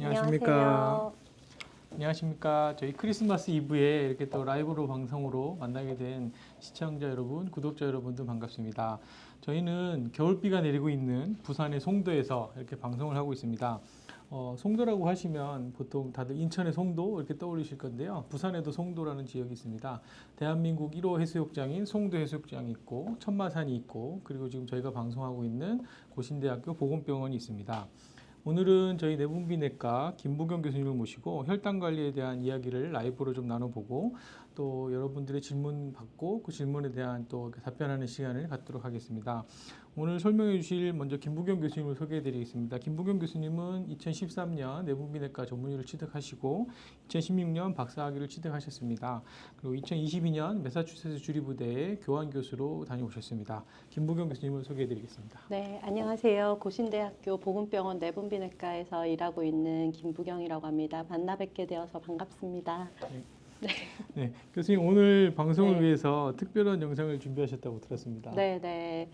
안녕하십니까. 안녕하세요. 안녕하십니까. 저희 크리스마스 이브에 이렇게 또 라이브로 방송으로 만나게 된 시청자 여러분, 구독자 여러분도 반갑습니다. 저희는 겨울비가 내리고 있는 부산의 송도에서 이렇게 방송을 하고 있습니다. 송도라고 하시면 보통 다들 인천의 송도 이렇게 떠올리실 건데요. 부산에도 송도라는 지역이 있습니다. 대한민국 1호 해수욕장인 송도 해수욕장이 있고 천마산이 있고 그리고 지금 저희가 방송하고 있는 고신대학교 보건병원이 있습니다. 오늘은 저희 내분비내과 김부경 교수님을 모시고 혈당 관리에 대한 이야기를 라이브로 좀 나눠보고 또 여러분들의 질문 받고 그 질문에 대한 또 답변하는 시간을 갖도록 하겠습니다. 오늘 설명해 주실 먼저 김부경 교수님을 소개해 드리겠습니다. 김부경 교수님은 2013년 내분비내과 전문의를 취득하시고 2016년 박사학위를 취득하셨습니다. 그리고 2022년 매사추세츠 주립의대에 교환 교수로 다녀오셨습니다. 김부경 교수님을 소개해 드리겠습니다. 네, 안녕하세요. 고신대학교 보건병원 내분비내과에서 일하고 있는 김부경이라고 합니다. 만나 뵙게 되어서 반갑습니다. 네, 교수님 오늘 방송을 네. 위해서 특별한 영상을 준비하셨다고 들었습니다. 네.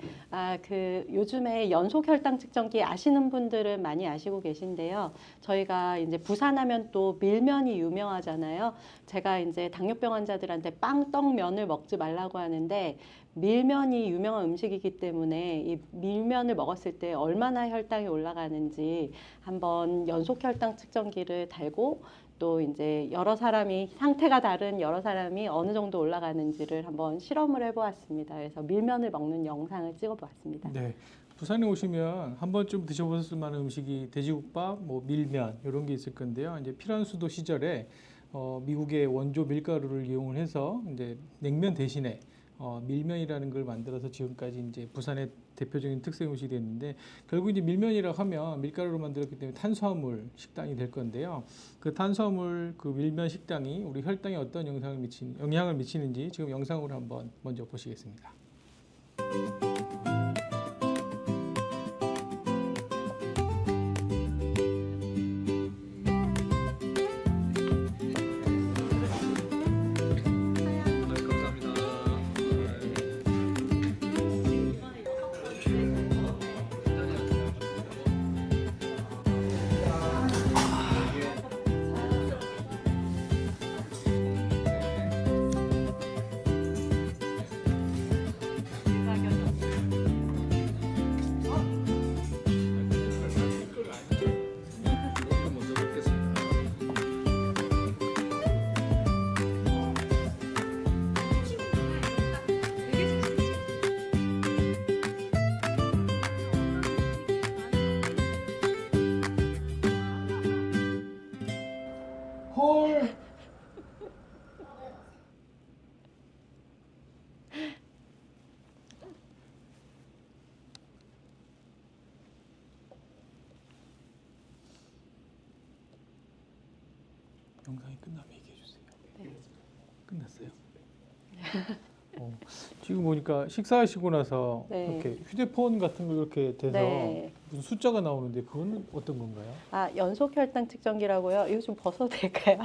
요즘에 연속 혈당 측정기 아시는 분들은 많이 아시고 계신데요. 저희가 이제 부산하면 또 밀면이 유명하잖아요. 제가 이제 당뇨병 환자들한테 빵, 떡, 면을 먹지 말라고 하는데 밀면이 유명한 음식이기 때문에 이 밀면을 먹었을 때 얼마나 혈당이 올라가는지 한번 연속 혈당 측정기를 달고 또 이제 여러 사람이 상태가 다른 여러 사람이 어느 정도 올라가는지를 한번 실험을 해보았습니다. 그래서 밀면을 먹는 영상을 찍어보았습니다. 네, 부산에 오시면 한 번쯤 드셔보셨을 만한 음식이 돼지국밥, 뭐 밀면 이런 게 있을 건데요. 이제 피란수도 시절에 미국의 원조 밀가루를 이용을 해서 이제 냉면 대신에 밀면이라는 걸 만들어서 지금까지 이제 부산의 대표적인 특색 음식이 됐는데 결국 이제 밀면이라고 하면 밀가루로 만들었기 때문에 탄수화물 식당이 될 건데요. 그 탄수화물 그 밀면 식당이 우리 혈당에 어떤 영향을 미치는지 지금 영상으로 한번 먼저 보시겠습니다. 헐. 영상이 끝나면 얘기해 주세요. 네. 끝났어요? 지금 보니까 식사하시고 나서 네. 이렇게 휴대폰 같은 거 이렇게 돼서 네. 무슨 숫자가 나오는데 그거는 어떤 건가요? 연속 혈당 측정기라고요? 이거 좀 벗어도 될까요?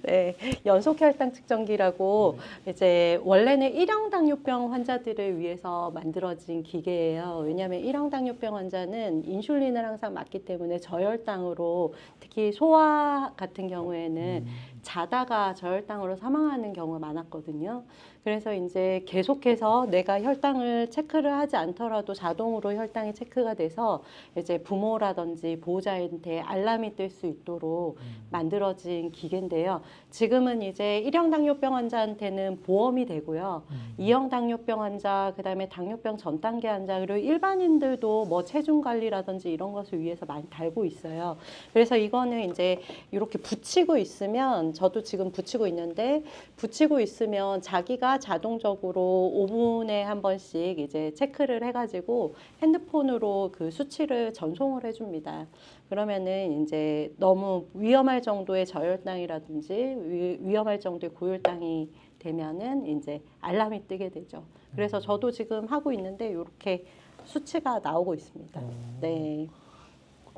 네, 연속 혈당 측정기라고 이제 원래는 1형 당뇨병 환자들을 위해서 만들어진 기계예요. 왜냐하면 1형 당뇨병 환자는 인슐린을 항상 맞기 때문에 저혈당으로 특히 소아 같은 경우에는 자다가 저혈당으로 사망하는 경우가 많았거든요. 그래서 이제 계속해서 내가 혈당을 체크를 하지 않더라도 자동으로 혈당이 체크가 돼서 이제 부모라든지 보호자한테 알람이 뜰 수 있도록 만들어진 기계인데요. 지금은 이제 1형 당뇨병 환자한테는 보험이 되고요. 2형 당뇨병 환자, 그다음에 당뇨병 전 단계 환자, 그리고 일반인들도 뭐 체중 관리라든지 이런 것을 위해서 많이 달고 있어요. 그래서 이거는 이제 이렇게 붙이고 있으면 저도 지금 붙이고 있는데 붙이고 있으면 자기가 자동적으로 5분에 한 번씩 이제 체크를 해가지고 핸드폰으로 그 수치를 전송을 해줍니다. 그러면은 이제 너무 위험할 정도의 저혈당이라든지 위험할 정도의 고혈당이 되면은 이제 알람이 뜨게 되죠. 그래서 저도 지금 하고 있는데 이렇게 수치가 나오고 있습니다. 네.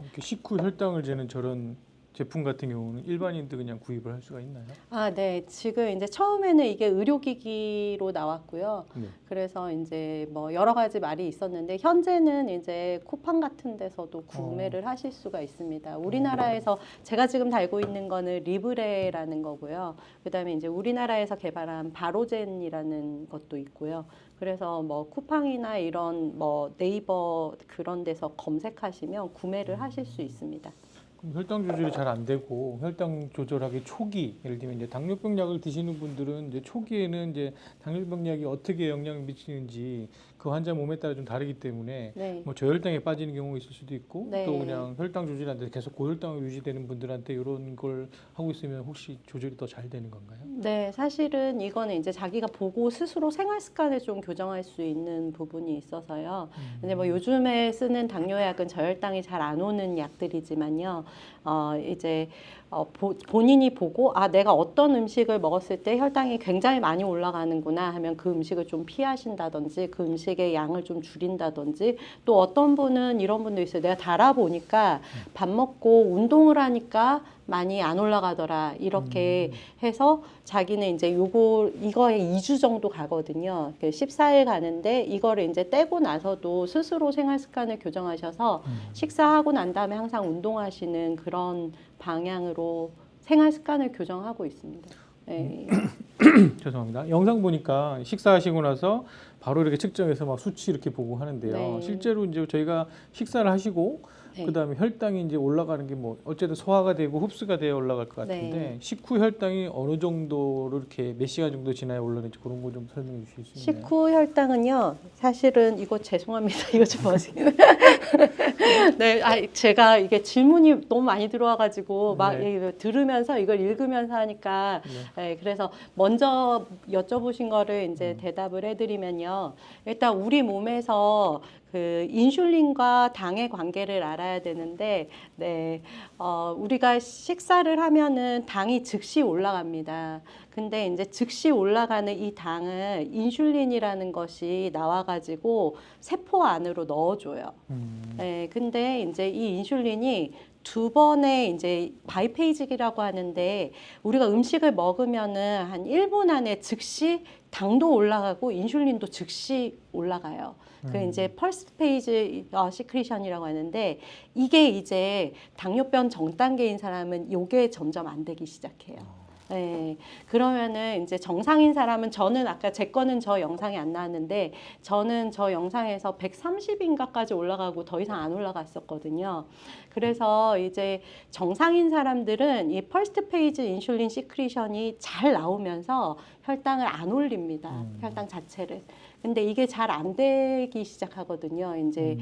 이렇게 식후 혈당을 재는 저런 제품 같은 경우는 일반인도 그냥 구입을 할 수가 있나요? 아, 네. 지금 이제 처음에는 이게 의료기기로 나왔고요. 네. 그래서 이제 뭐 여러 가지 말이 있었는데 현재는 이제 쿠팡 같은 데서도 구매를 하실 수가 있습니다. 우리나라에서 제가 지금 달고 있는 거는 리브레라는 거고요. 그다음에 이제 우리나라에서 개발한 바로젠이라는 것도 있고요. 그래서 뭐 쿠팡이나 이런 뭐 네이버 그런 데서 검색하시면 구매를 하실 수 있습니다. 그럼 혈당 조절이 잘 안 되고 혈당 조절하기 초기, 예를 들면 이제 당뇨병 약을 드시는 분들은 이제 초기에는 이제 당뇨병 약이 어떻게 영향을 미치는지 그 환자 몸에 따라 좀 다르기 때문에 네. 뭐 저혈당에 빠지는 경우가 있을 수도 있고 네. 또 그냥 혈당 조절이 안 돼서 계속 고혈당으로 유지되는 분들한테 이런 걸 하고 있으면 혹시 조절이 더 잘 되는 건가요? 네, 사실은 이거는 이제 자기가 보고 스스로 생활 습관을 좀 교정할 수 있는 부분이 있어서요. 근데 뭐 요즘에 쓰는 당뇨약은 저혈당이 잘 안 오는 약들이지만요. 이제 본인이 보고 아 내가 어떤 음식을 먹었을 때 혈당이 굉장히 많이 올라가는구나 하면 그 음식을 좀 피하신다든지 그 음식의 양을 좀 줄인다든지 또 어떤 분은 이런 분도 있어요. 내가 달아보니까 밥 먹고 운동을 하니까 많이 안 올라가더라 이렇게 해서 자기는 이제 이거에 2주 정도 가거든요. 14일 가는데 이거를 이제 떼고 나서도 스스로 생활 습관을 교정하셔서 식사하고 난 다음에 항상 운동하시는 그런 방향으로 생활 습관을 교정하고 있습니다. 네. 죄송합니다. 영상 보니까 식사하시고 나서 바로 이렇게 측정해서 막 수치 이렇게 보고 하는데요. 네. 실제로 이제 저희가 식사를 하시고 네. 그다음에 혈당이 이제 올라가는 게 뭐 어쨌든 소화가 되고 흡수가 되어 올라갈 것 같은데 네. 식후 혈당이 어느 정도로 이렇게 몇 시간 정도 지나야 올라가는지 그런 거 좀 설명해 주실 수 있나요? 식후 혈당은요, 사실은 이거 죄송합니다. 이거 좀 보세요. 네, 제가 이게 질문이 너무 많이 들어와가지고 막 네. 이거 들으면서 이걸 읽으면서 하니까 네. 네, 그래서 먼저 여쭤보신 거를 이제 대답을 해드리면요. 일단 우리 몸에서 그 인슐린과 당의 관계를 알아야 되는데, 네, 우리가 식사를 하면은 당이 즉시 올라갑니다. 근데 이제 즉시 올라가는 이 당을 인슐린이라는 것이 나와가지고 세포 안으로 넣어줘요. 네, 근데 이제 이 인슐린이 두 번의 이제 바이페이직이라고 하는데 우리가 음식을 먹으면은 한 1분 안에 즉시 당도 올라가고 인슐린도 즉시 올라가요. 그 이제 펄스 페이지 시크리션이라고 하는데 이게 이제 당뇨병 전 단계인 사람은 요게 점점 안 되기 시작해요. 네, 그러면은 이제 정상인 사람은 저는 아까 제 거는 저 영상에 안 나왔는데 저는 저 영상에서 130인가까지 올라가고 더 이상 안 올라갔었거든요. 그래서 이제 정상인 사람들은 이 퍼스트 페이지 인슐린 시크리션이 잘 나오면서 혈당을 안 올립니다. 혈당 자체를. 근데 이게 잘 안 되기 시작하거든요. 이제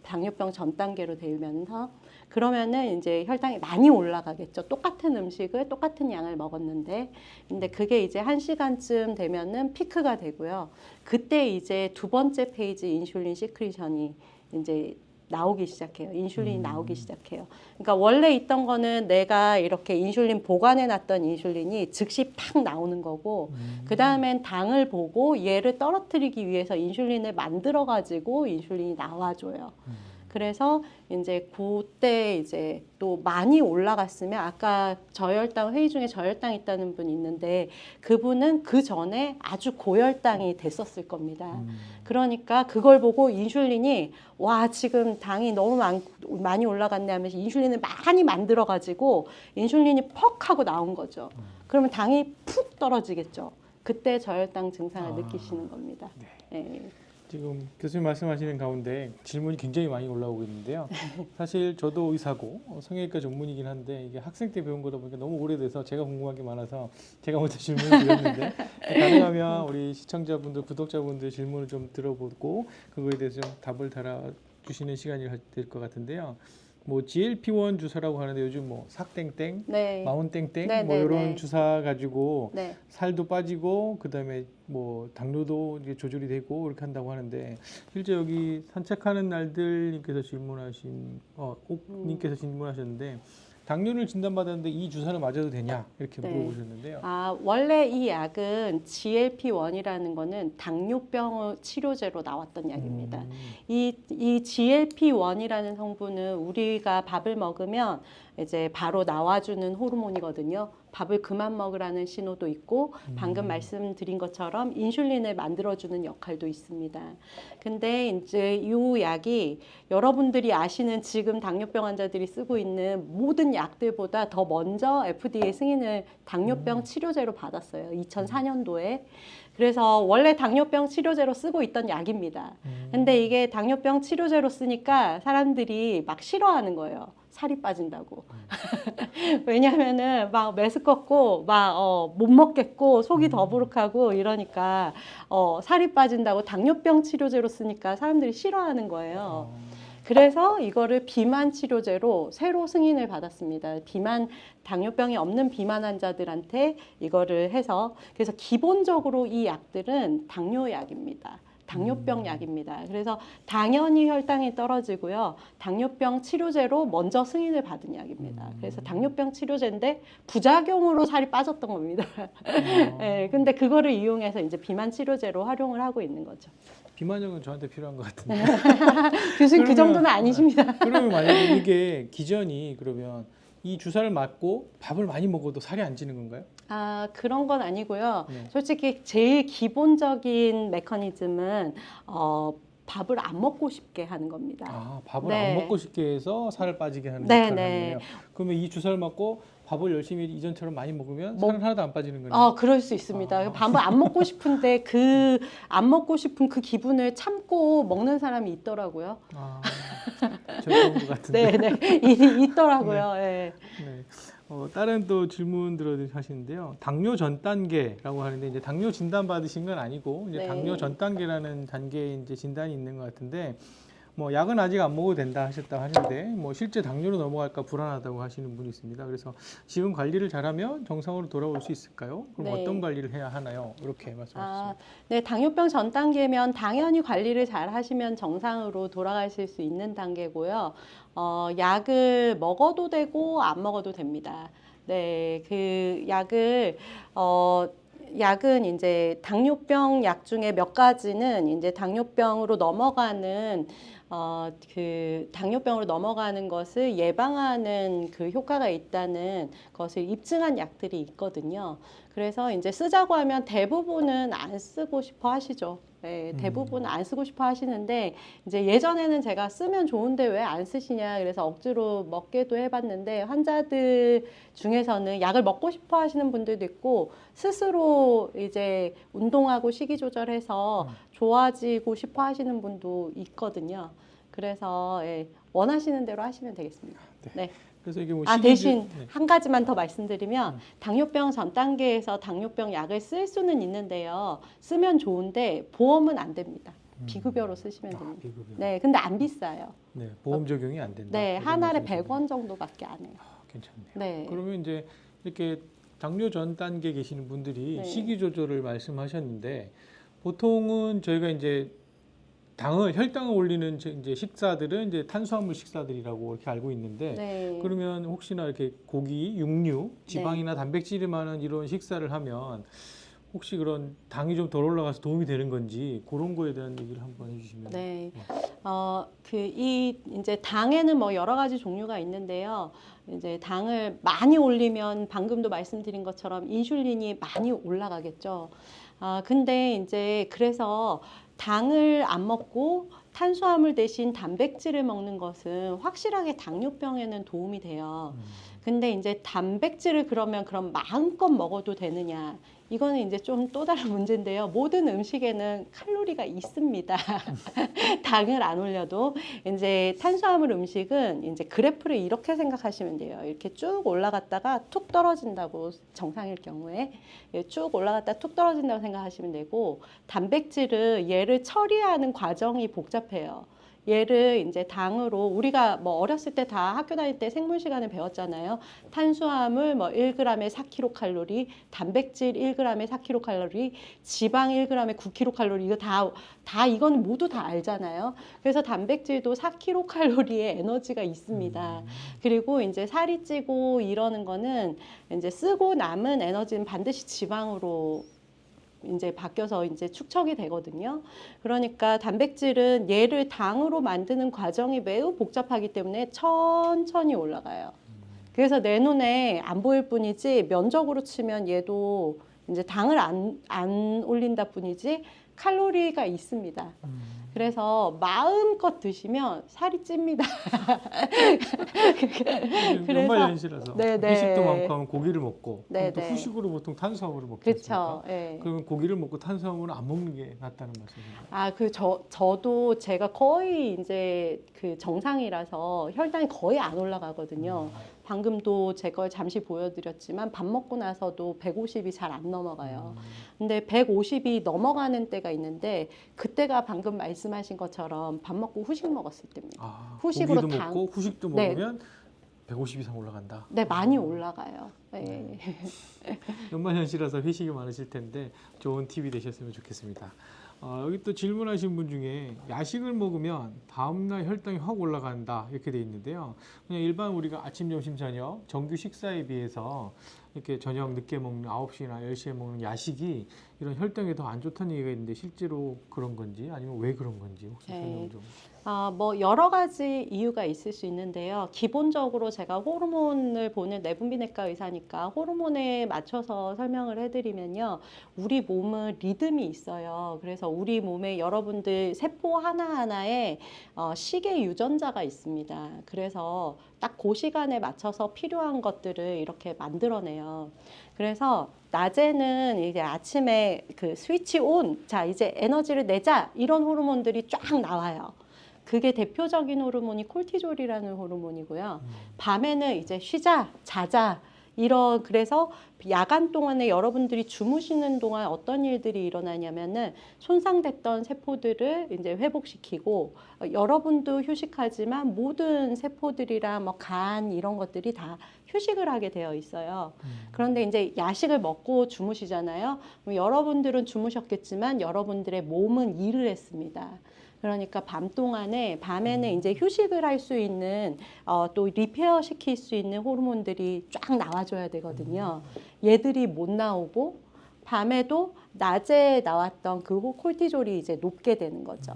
당뇨병 전 단계로 되면서 그러면은 이제 혈당이 많이 올라가겠죠. 똑같은 음식을 똑같은 양을 먹었는데, 근데 그게 이제 1시간쯤 되면은 피크가 되고요. 그때 이제 두 번째 페이지 인슐린 시크리션이 이제 나오기 시작해요. 인슐린이 나오기 시작해요. 그러니까 원래 있던 거는 내가 이렇게 인슐린 보관해 놨던 인슐린이 즉시 팍 나오는 거고 그 다음엔 당을 보고 얘를 떨어뜨리기 위해서 인슐린을 만들어 가지고 인슐린이 나와줘요. 그래서 이제 그때 이제 또 많이 올라갔으면 아까 저혈당 회의 중에 저혈당 있다는 분이 있는데 그분은 그 전에 아주 고혈당이 됐었을 겁니다. 그러니까 그걸 보고 인슐린이 와 지금 당이 너무 많이 올라갔네 하면서 인슐린을 많이 만들어 가지고 인슐린이 퍽 하고 나온 거죠. 그러면 당이 푹 떨어지겠죠. 그때 저혈당 증상을 느끼시는 겁니다. 네. 지금 교수님 말씀하시는 가운데 질문이 굉장히 많이 올라오고 있는데요. 사실 저도 의사고 성형외과 전문이긴 한데 이게 학생 때 배운 거다 보니까 너무 오래돼서 제가 궁금한 게 많아서 제가 먼저 질문을 드렸는데 가능하면 우리 시청자분들, 구독자분들 질문을 좀 들어보고 그거에 대해서 좀 답을 달아주시는 시간이 될 것 같은데요. 뭐 GLP-1 주사라고 하는데 요즘 뭐 삭땡땡, 네. 마운땡땡 네, 뭐 네, 이런 네. 주사 가지고 네. 살도 빠지고 그다음에 뭐 당뇨도 이제 조절이 되고 이렇게 한다고 하는데 실제 여기 산책하는 날들님께서 질문하신 옥님께서 질문하셨는데 당뇨를 진단받았는데 이 주사를 맞아도 되냐 이렇게 네. 물어보셨는데요. 원래 이 약은 GLP-1이라는 거는 당뇨병 치료제로 나왔던 약입니다. 이 GLP-1이라는 성분은 우리가 밥을 먹으면 이제 바로 나와주는 호르몬이거든요. 밥을 그만 먹으라는 신호도 있고 방금 말씀드린 것처럼 인슐린을 만들어주는 역할도 있습니다. 근데 이제 이 약이 여러분들이 아시는 지금 당뇨병 환자들이 쓰고 있는 모든 약들보다 더 먼저 FDA 승인을 당뇨병 치료제로 받았어요. 2004년도에. 그래서 원래 당뇨병 치료제로 쓰고 있던 약입니다. 근데 이게 당뇨병 치료제로 쓰니까 사람들이 막 싫어하는 거예요. 살이 빠진다고. 왜냐면은 막 메스껍고 막 못 먹겠고 속이 더부룩하고 이러니까 살이 빠진다고 당뇨병 치료제로 쓰니까 사람들이 싫어하는 거예요. 그래서 이거를 비만 치료제로 새로 승인을 받았습니다. 비만, 당뇨병이 없는 비만 환자들한테 이거를 해서 그래서 기본적으로 이 약들은 당뇨약입니다. 당뇨병 약입니다. 그래서 당연히 혈당이 떨어지고요. 당뇨병 치료제로 먼저 승인을 받은 약입니다. 그래서 당뇨병 치료제인데 부작용으로 살이 빠졌던 겁니다. 네, 근데 그거를 이용해서 이제 비만 치료제로 활용을 하고 있는 거죠. 비만약은 저한테 필요한 것 같은데. 교수님 그 정도는 아니십니다. 그러면 만약에 이게 기전이 그러면 이 주사를 맞고 밥을 많이 먹어도 살이 안 찌는 건가요? 아, 그런 건 아니고요. 네. 솔직히 제일 기본적인 메커니즘은 밥을 안 먹고 싶게 하는 겁니다. 아, 밥을 네. 안 먹고 싶게 해서 살을 빠지게 하는 네, 역할을 네. 하는 거예요. 그러면 이 주사를 맞고 밥을 열심히 이전처럼 많이 먹으면 살은 하나도 안 빠지는 거네요. 그럴 수 있습니다. 밥을 안 먹고 싶은데 안 먹고 싶은 그 기분을 참고 먹는 사람이 있더라고요. 아, 저 그런 것 같은데. 네, 네. 있더라고요. 네. 네. 다른 또 질문 하시는데요. 당뇨 전 단계라고 하는데 이제 당뇨 진단 받으신 건 아니고 이제 네. 당뇨 전 단계라는 단계에 이제 진단이 있는 것 같은데 뭐 약은 아직 안 먹어도 된다 하셨다고 하는데 뭐 실제 당뇨로 넘어갈까 불안하다고 하시는 분이 있습니다. 그래서 지금 관리를 잘하면 정상으로 돌아올 수 있을까요? 그럼 네. 어떤 관리를 해야 하나요? 이렇게 말씀하셨습니다. 네, 당뇨병 전 단계면 당연히 관리를 잘 하시면 정상으로 돌아가실 수 있는 단계고요. 약을 먹어도 되고 안 먹어도 됩니다. 네, 그 약은 이제 당뇨병 약 중에 몇 가지는 이제 당뇨병으로 넘어가는 그 당뇨병으로 넘어가는 것을 예방하는 그 효과가 있다는 것을 입증한 약들이 있거든요. 그래서 이제 쓰자고 하면 대부분은 안 쓰고 싶어 하시죠. 네, 대부분 안 쓰고 싶어 하시는데 이제 예전에는 제가 쓰면 좋은데 왜 안 쓰시냐 그래서 억지로 먹게도 해봤는데 환자들 중에서는 약을 먹고 싶어 하시는 분들도 있고 스스로 이제 운동하고 식이 조절해서 좋아지고 싶어 하시는 분도 있거든요. 그래서 원하시는 대로 하시면 되겠습니다. 네. 그래서 이게 뭐 대신 한 가지만 더 말씀드리면 당뇨병 전 단계에서 당뇨병 약을 쓸 수는 있는데요. 쓰면 좋은데 보험은 안 됩니다. 비급여로 쓰시면 됩니다. 비급여. 네, 근데 안 비싸요. 네, 보험 적용이 안 된다. 네, 한 알에 100원 정도밖에 안 해요. 괜찮네요. 네. 그러면 이제 이렇게 당뇨 전 단계 계시는 분들이 네. 식이 조절을 말씀하셨는데 보통은 저희가 이제 혈당을 올리는 이제 식사들은 이제 탄수화물 식사들이라고 이렇게 알고 있는데 네. 그러면 혹시나 이렇게 고기, 육류, 지방이나 단백질이 많은 이런 식사를 하면 혹시 그런 당이 좀 덜 올라가서 도움이 되는 건지 그런 거에 대한 얘기를 한번 해주시면. 네. 이제 당에는 뭐 여러 가지 종류가 있는데요. 이제 당을 많이 올리면 방금도 말씀드린 것처럼 인슐린이 많이 올라가겠죠. 근데 이제 그래서 당을 안 먹고 탄수화물 대신 단백질을 먹는 것은 확실하게 당뇨병에는 도움이 돼요. 근데 이제 단백질을 그럼 마음껏 먹어도 되느냐? 이거는 이제 좀 또 다른 문제인데요. 모든 음식에는 칼로리가 있습니다. 당을 안 올려도 이제 탄수화물 음식은 이제 그래프를 이렇게 생각하시면 돼요. 이렇게 쭉 올라갔다가 툭 떨어진다고 정상일 경우에 쭉 올라갔다 툭 떨어진다고 생각하시면 되고 단백질은 얘를 처리하는 과정이 복잡해요. 얘를 이제 당으로 우리가 뭐 어렸을 때 다 학교 다닐 때 생물 시간에 배웠잖아요. 탄수화물 뭐 1g에 4kcal, 단백질 1g에 4kcal, 지방 1g에 9kcal 이거 다 이거는 모두 다 알잖아요. 그래서 단백질도 4kcal의 에너지가 있습니다. 그리고 이제 살이 찌고 이러는 거는 이제 쓰고 남은 에너지는 반드시 지방으로 이제 바뀌어서 이제 축적이 되거든요. 그러니까 단백질은 얘를 당으로 만드는 과정이 매우 복잡하기 때문에 천천히 올라가요. 그래서 내 눈에 안 보일 뿐이지 면적으로 치면 얘도 이제 당을 안 올린다 뿐이지 칼로리가 있습니다. 그래서 마음껏 드시면 살이 찝니다. 연말연시라서 네네. 회식도 많고 하면 고기를 먹고 네네. 또 후식으로 보통 탄수화물을 먹지 그렇죠. 않습니까? 예. 그러면 고기를 먹고 탄수화물은 안 먹는 게 낫다는 말씀이세요? 아, 저도 제가 거의 이제 그 정상이라서 혈당이 거의 안 올라가거든요. 방금도 제 걸 잠시 보여드렸지만 밥 먹고 나서도 150이 잘 안 넘어가요. 근데 150이 넘어가는 때가 있는데 그때가 방금 말씀하신 것처럼 밥 먹고 후식 먹었을 때입니다. 아, 후식으로 고기도 당- 먹고 후식도 네. 먹으면 150 이상 올라간다. 네, 많이 올라가요. 네. 연말연시라서 회식이 많으실 텐데 좋은 팁이 되셨으면 좋겠습니다. 여기 또 질문하신 분 중에 야식을 먹으면 다음날 혈당이 확 올라간다 이렇게 돼 있는데요. 그냥 일반 우리가 아침, 점심, 저녁 정규 식사에 비해서 이렇게 저녁 늦게 먹는 9시나 10시에 먹는 야식이 이런 혈당에 더 안 좋다는 얘기가 있는데 실제로 그런 건지 아니면 왜 그런 건지 혹시 네. 설명 좀. 뭐 여러 가지 이유가 있을 수 있는데요. 기본적으로 제가 호르몬을 보는 내분비내과 의사니까 호르몬에 맞춰서 설명을 해드리면요. 우리 몸은 리듬이 있어요. 그래서 우리 몸에 여러분들 세포 하나하나에 시계 유전자가 있습니다. 그래서 딱 그 시간에 맞춰서 필요한 것들을 이렇게 만들어내요. 그래서 낮에는 이제 아침에 그 스위치 온, 자 이제 에너지를 내자 이런 호르몬들이 쫙 나와요. 그게 대표적인 호르몬이 콜티졸이라는 호르몬이고요. 밤에는 이제 쉬자, 자자 그래서 야간 동안에 여러분들이 주무시는 동안 어떤 일들이 일어나냐면은 손상됐던 세포들을 이제 회복시키고 여러분도 휴식하지만 모든 세포들이랑 뭐 간 이런 것들이 다 휴식을 하게 되어 있어요. 그런데 이제 야식을 먹고 주무시잖아요. 그럼 여러분들은 주무셨겠지만 여러분들의 몸은 일을 했습니다. 그러니까 밤에는 이제 휴식을 할 수 있는 또 리페어 시킬 수 있는 호르몬들이 쫙 나와줘야 되거든요. 얘들이 못 나오고 밤에도 낮에 나왔던 그 콜티졸이 이제 높게 되는 거죠.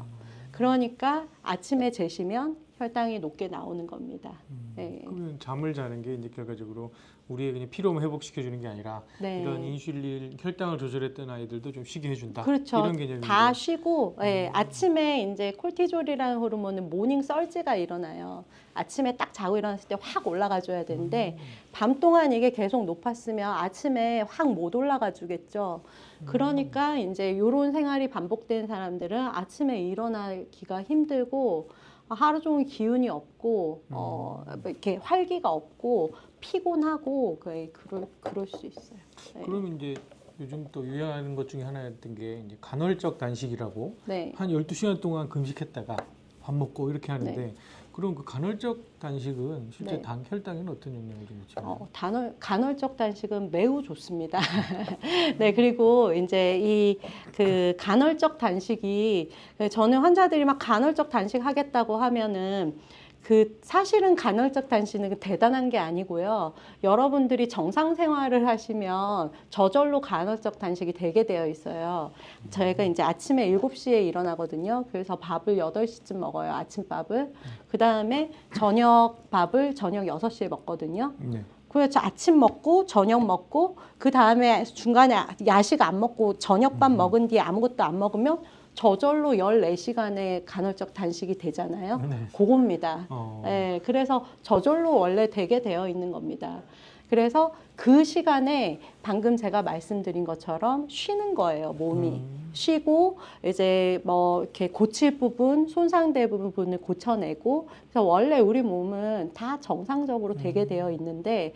그러니까 아침에 재시면 혈당이 높게 나오는 겁니다. 네. 그러면 잠을 자는 게 이제 결과적으로 우리의 그냥 피로를 회복시켜 주는 게 아니라 네. 이런 인슐린 혈당을 조절했던 아이들도 좀 쉬게 해준다. 그렇죠. 이런 개념인데. 다 쉬고 아침에 이제 콜티졸이라는 호르몬은 모닝 설지가 일어나요. 아침에 딱 자고 일어났을 때 확 올라가 줘야 되는데 밤 동안 이게 계속 높았으면 아침에 확 못 올라가 주겠죠. 그러니까 이제 이런 생활이 반복된 사람들은 아침에 일어나기가 힘들고 하루 종일 기운이 없고 이렇게 활기가 없고 피곤하고 그럴 수 있어요. 네. 그러면 이제 요즘 또 유행하는 것 중에 하나였던 게 이제 간헐적 단식이라고 네. 한 12시간 동안 금식했다가 밥 먹고 이렇게 하는데 네. 그럼 그 간헐적 단식은 실제 네. 혈당에는 어떤 영향을 좀 미쳐요? 간헐적 단식은 매우 좋습니다. 네, 그리고 이제 그 간헐적 단식이 저는 환자들이 막 간헐적 단식 하겠다고 하면은 사실은 간헐적 단식은 대단한 게 아니고요. 여러분들이 정상 생활을 하시면 저절로 간헐적 단식이 되게 되어 있어요. 저희가 이제 아침에 7시에 일어나거든요. 그래서 밥을 8시쯤 먹어요. 아침밥을. 그 다음에 저녁밥을 저녁 6시에 먹거든요. 네. 그래서 아침 먹고 저녁 먹고 그 다음에 중간에 야식 안 먹고 저녁밥 먹은 뒤에 아무것도 안 먹으면 저절로 14시간의 간헐적 단식이 되잖아요. 네. 그겁니다. 네, 그래서 저절로 원래 되게 되어 있는 겁니다. 그래서 그 시간에 방금 제가 말씀드린 것처럼 쉬는 거예요, 몸이. 쉬고 이제 뭐 이렇게 고칠 부분, 손상된 부분을 고쳐내고 그래서 원래 우리 몸은 다 정상적으로 되게 되어 있는데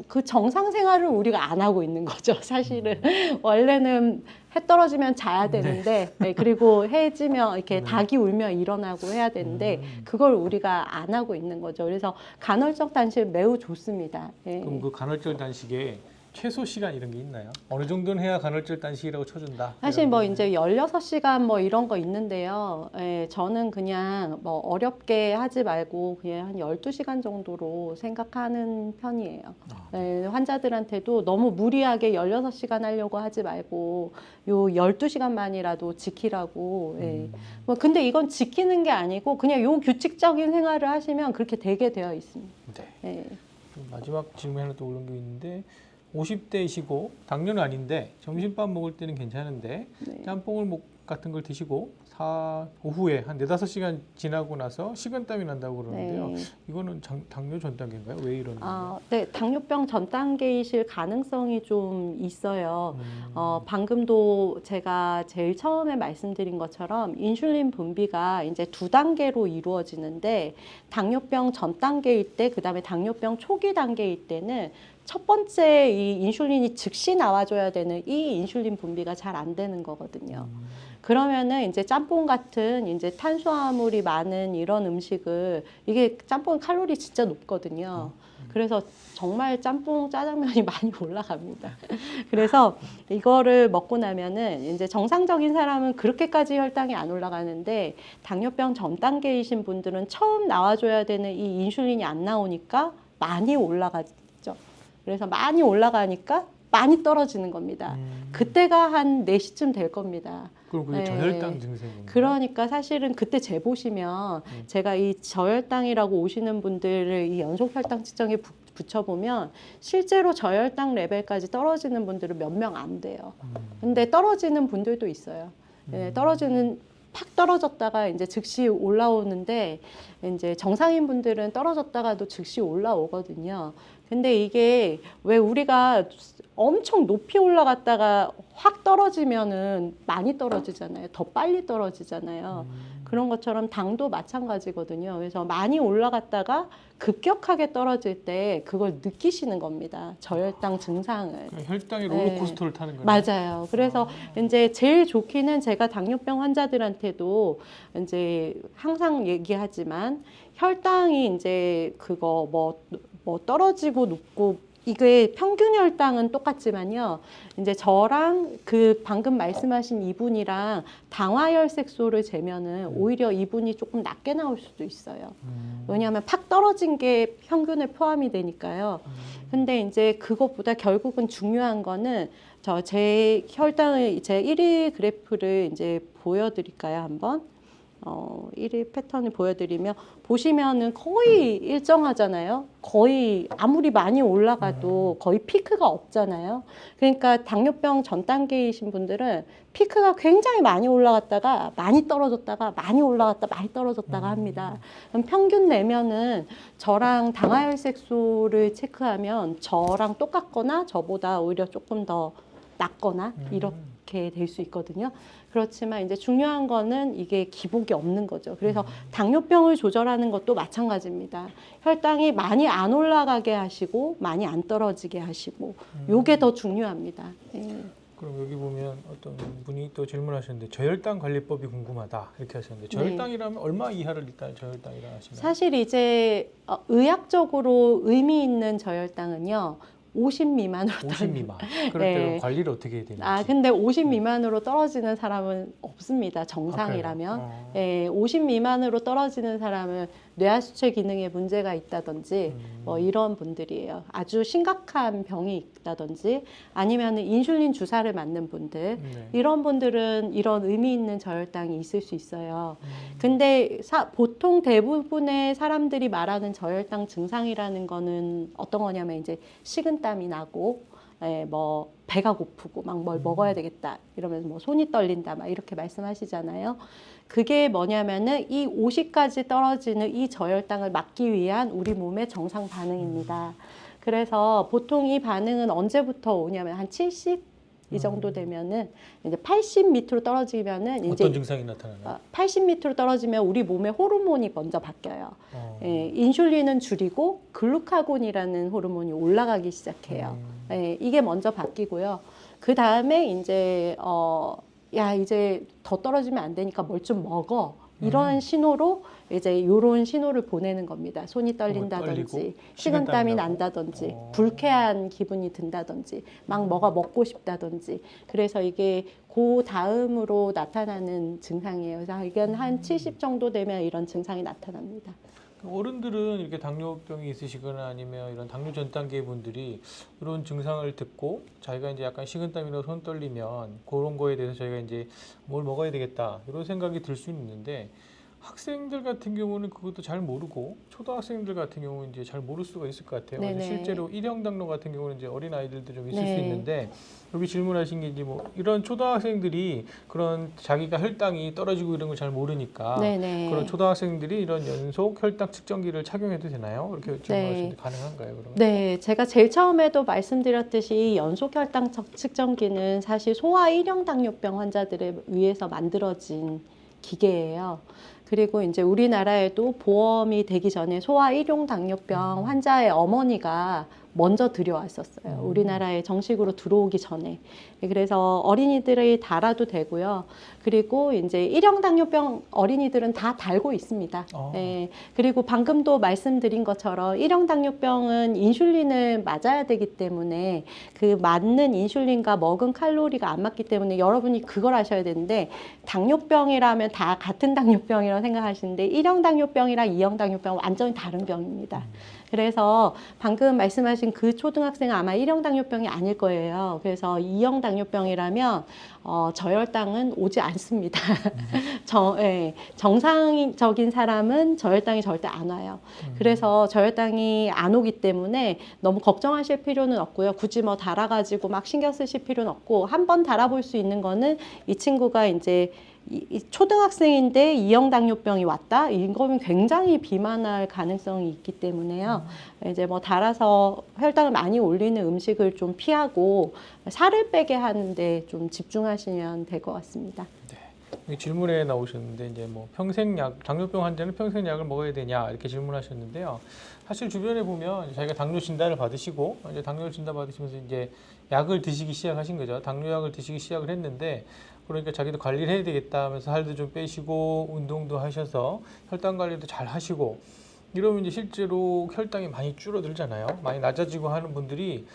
그 정상 생활을 우리가 안 하고 있는 거죠. 사실은 원래는 해 떨어지면 자야 되는데 네, 그리고 해 지면 이렇게 닭이 울면 일어나고 해야 되는데 그걸 우리가 안 하고 있는 거죠. 그래서 간헐적 단식 매우 좋습니다. 네. 그럼 그 간헐적 단식에 최소 시간 이런 게 있나요? 어느 정도는 해야 간헐적 단식이라고 쳐준다. 사실 뭐 이제 16시간 뭐 이런 거 있는데요. 예, 저는 그냥 뭐 어렵게 하지 말고 그냥 한 12시간 정도로 생각하는 편이에요. 예, 환자들한테도 너무 무리하게 16시간 하려고 하지 말고 요 12시간만이라도 지키라고. 예. 뭐 근데 이건 지키는 게 아니고 그냥 요 규칙적인 생활을 하시면 그렇게 되게 되어 있습니다. 네. 예. 마지막 질문 하나 또 올린 게 있는데 50대이시고 당뇨는 아닌데 점심밥 먹을 때는 괜찮은데 네. 짬뽕을 같은 걸 드시고 오후에 한 4-5시간 지나고 나서 식은땀이 난다고 그러는데요. 네. 이거는 당뇨 전 단계인가요? 왜 이러는 거예요? 네, 당뇨병 전 단계이실 가능성이 좀 있어요. 음. 방금도 제가 제일 처음에 말씀드린 것처럼 인슐린 분비가 이제 2단계로 이루어지는데 당뇨병 전 단계일 때, 그다음에 당뇨병 초기 단계일 때는 첫 번째 이 인슐린이 즉시 나와줘야 되는 이 인슐린 분비가 잘 안 되는 거거든요. 그러면은 이제 짬뽕 같은 이제 탄수화물이 많은 이런 음식을, 이게 짬뽕 칼로리 진짜 높거든요. 그래서 정말 짬뽕 짜장면이 많이 올라갑니다. 그래서 이거를 먹고 나면은 이제 정상적인 사람은 그렇게까지 혈당이 안 올라가는데 당뇨병 전 단계이신 분들은 처음 나와줘야 되는 이 인슐린이 안 나오니까 많이 올라가죠. 그래서 많이 올라가니까 많이 떨어지는 겁니다. 그때가 한 4시쯤 될 겁니다. 그럼 그게 네. 저혈당 증세인가요? 그러니까 사실은 그때 재보시면 제가 이 저혈당이라고 오시는 분들을 이 연속 혈당 측정에 붙여보면 실제로 저혈당 레벨까지 떨어지는 분들은 몇 명 안 돼요. 근데 떨어지는 분들도 있어요. 네, 팍 떨어졌다가 이제 즉시 올라오는데, 이제 정상인 분들은 떨어졌다가도 즉시 올라오거든요. 근데 이게 왜 우리가 엄청 높이 올라갔다가 확 떨어지면은 많이 떨어지잖아요. 더 빨리 떨어지잖아요. 그런 것처럼 당도 마찬가지거든요. 그래서 많이 올라갔다가 급격하게 떨어질 때 그걸 느끼시는 겁니다. 저혈당 증상을. 그러니까 혈당이 네. 롤러코스터를 타는 거예요. 맞아요. 그래서 이제 제일 좋기는, 제가 당뇨병 환자들한테도 이제 항상 얘기하지만, 혈당이 이제 그거 뭐 떨어지고 높고, 이게 평균 혈당은 똑같지만요. 이제 저랑 그 방금 말씀하신 이분이랑 당화혈색소를 재면은 오히려 이분이 조금 낮게 나올 수도 있어요. 왜냐하면 팍 떨어진 게 평균에 포함이 되니까요. 근데 이제 그것보다 결국은 중요한 거는, 제 혈당의 제 1일 그래프를 이제 보여드릴까요, 한번? 1일 패턴을 보여드리면 보시면은 거의 일정하잖아요. 거의 아무리 많이 올라가도 거의 피크가 없잖아요. 그러니까 당뇨병 전 단계이신 분들은 피크가 굉장히 많이 올라갔다가 많이 떨어졌다가 많이 올라갔다 많이 떨어졌다가 합니다. 그럼 평균 내면은 저랑 당화혈색소를 체크하면 저랑 똑같거나 저보다 오히려 조금 더 낮거나 이렇게 될 수 있거든요. 그렇지만 이제 중요한 거는 이게 기복이 없는 거죠. 그래서 당뇨병을 조절하는 것도 마찬가지입니다. 혈당이 많이 안 올라가게 하시고 많이 안 떨어지게 하시고, 요게 더 중요합니다. 예. 그럼 여기 보면 어떤 분이 또 질문하셨는데 저혈당 관리법이 궁금하다 이렇게 하셨는데, 저혈당이라면 얼마 이하를 일단 저혈당이라 하시나요? 사실 이제 의학적으로 의미 있는 저혈당은요, 50 미만으로 50 미만. 그럴 네. 때는 관리를 어떻게 해야 되는지. 근데 50 미만으로 떨어지는 사람은 없습니다. 정상이라면. 그래요? 50 미만으로 떨어지는 사람은 뇌하수체 기능에 문제가 있다든지 뭐 이런 분들이에요. 아주 심각한 병이 있다든지, 아니면 인슐린 주사를 맞는 분들, 네. 이런 분들은 이런 의미 있는 저혈당이 있을 수 있어요. 근데 보통 대부분의 사람들이 말하는 저혈당 증상이라는 거는 어떤 거냐면, 이제 식은땀이 나고, 뭐 배가 고프고 막 뭘 먹어야 되겠다 이러면서 뭐 손이 떨린다 막 이렇게 말씀하시잖아요. 그게 뭐냐면은 이 50까지 떨어지는 이 저혈당을 막기 위한 우리 몸의 정상 반응입니다. 그래서 보통 이 반응은 언제부터 오냐면 한 70? 이 정도 되면은, 이제 80 밑으로 떨어지면은, 이제 어떤 증상이 나타나나요? 80 밑으로 떨어지면 우리 몸의 호르몬이 먼저 바뀌어요. 인슐린은 줄이고 글루카곤이라는 호르몬이 올라가기 시작해요. 이게 먼저 바뀌고요. 그 다음에 이제 이제 더 떨어지면 안 되니까 뭘 좀 먹어. 이런 신호로 이제 요런 신호를 보내는 겁니다. 손이 떨린다든지, 식은땀이 난다든지, 불쾌한 기분이 든다든지, 막 뭐가 먹고 싶다든지. 그래서 이게 그 다음으로 나타나는 증상이에요. 그래서 이건 한 70 정도 되면 이런 증상이 나타납니다. 어른들은 이렇게 당뇨병이 있으시거나 아니면 이런 당뇨 전 단계 분들이 이런 증상을 듣고 자기가 이제 약간 식은땀이나 손 떨리면 그런 거에 대해서 저희가 이제 뭘 먹어야 되겠다 이런 생각이 들 수 있는데, 학생들 같은 경우는 그것도 잘 모르고 초등학생들 같은 경우는 이제 잘 모를 수가 있을 것 같아요. 네네. 그래서 실제로 일형 당뇨 같은 경우는 이제 어린 아이들도 좀 있을 수 네. 있는데 여기 질문하신 게 이제 뭐 이런 초등학생들이 그런 자기가 혈당이 떨어지고 이런 걸 잘 모르니까 네네. 그런 초등학생들이 이런 연속 혈당 측정기를 착용해도 되나요? 이렇게 질문하시는데 네. 가능한가요? 그러면? 네, 제가 제일 처음에도 말씀드렸듯이 연속 혈당 측정기는 사실 소아 1형 당뇨병 환자들을 위해서 만들어진 기계예요. 그리고 이제 우리나라에도 보험이 되기 전에 소아 1형 당뇨병 환자의 어머니가 먼저 들여왔었어요. 우리나라에 정식으로 들어오기 전에. 그래서 어린이들이 달아도 되고요. 그리고 이제 1형 당뇨병 어린이들은 다 달고 있습니다. 네. 그리고 방금도 말씀드린 것처럼 1형 당뇨병은 인슐린을 맞아야 되기 때문에 그 맞는 인슐린과 먹은 칼로리가 안 맞기 때문에 여러분이 그걸 아셔야 되는데 당뇨병이라면 다 같은 당뇨병이라고 생각하시는데 1형 당뇨병이랑 2형 당뇨병은 완전히 다른 병입니다. 그래서 방금 말씀하신 그 초등학생은 아마 1형 당뇨병이 아닐 거예요. 그래서 2형 당뇨병이라면 저혈당은 오지 않습니다. 정상적인 사람은 저혈당이 절대 안 와요. 그래서 저혈당이 안 오기 때문에 너무 걱정하실 필요는 없고요. 굳이 뭐 달아가지고 막 신경 쓰실 필요는 없고 한 번 달아볼 수 있는 거는 이 친구가 이제 이 초등학생인데 2형 당뇨병이 왔다? 이거는 굉장히 비만할 가능성이 있기 때문에요. 이제 뭐 달아서 혈당을 많이 올리는 음식을 좀 피하고 살을 빼게 하는데 좀 집중하시면 될 것 같습니다. 네. 질문에 나오셨는데 이제 뭐 평생 약 당뇨병 환자는 평생 약을 먹어야 되냐 이렇게 질문하셨는데요. 사실 주변에 보면 자기가 당뇨 진단을 받으시고 이제 당뇨 진단 받으시면서 이제 약을 드시기 시작하신 거죠. 당뇨약을 드시기 시작을 했는데 그러니까 자기도 관리를 해야 되겠다 하면서 살도 좀 빼시고 운동도 하셔서 혈당 관리도 잘 하시고 이러면 이제 실제로 혈당이 많이 줄어들잖아요. 많이 낮아지고 하는 분들이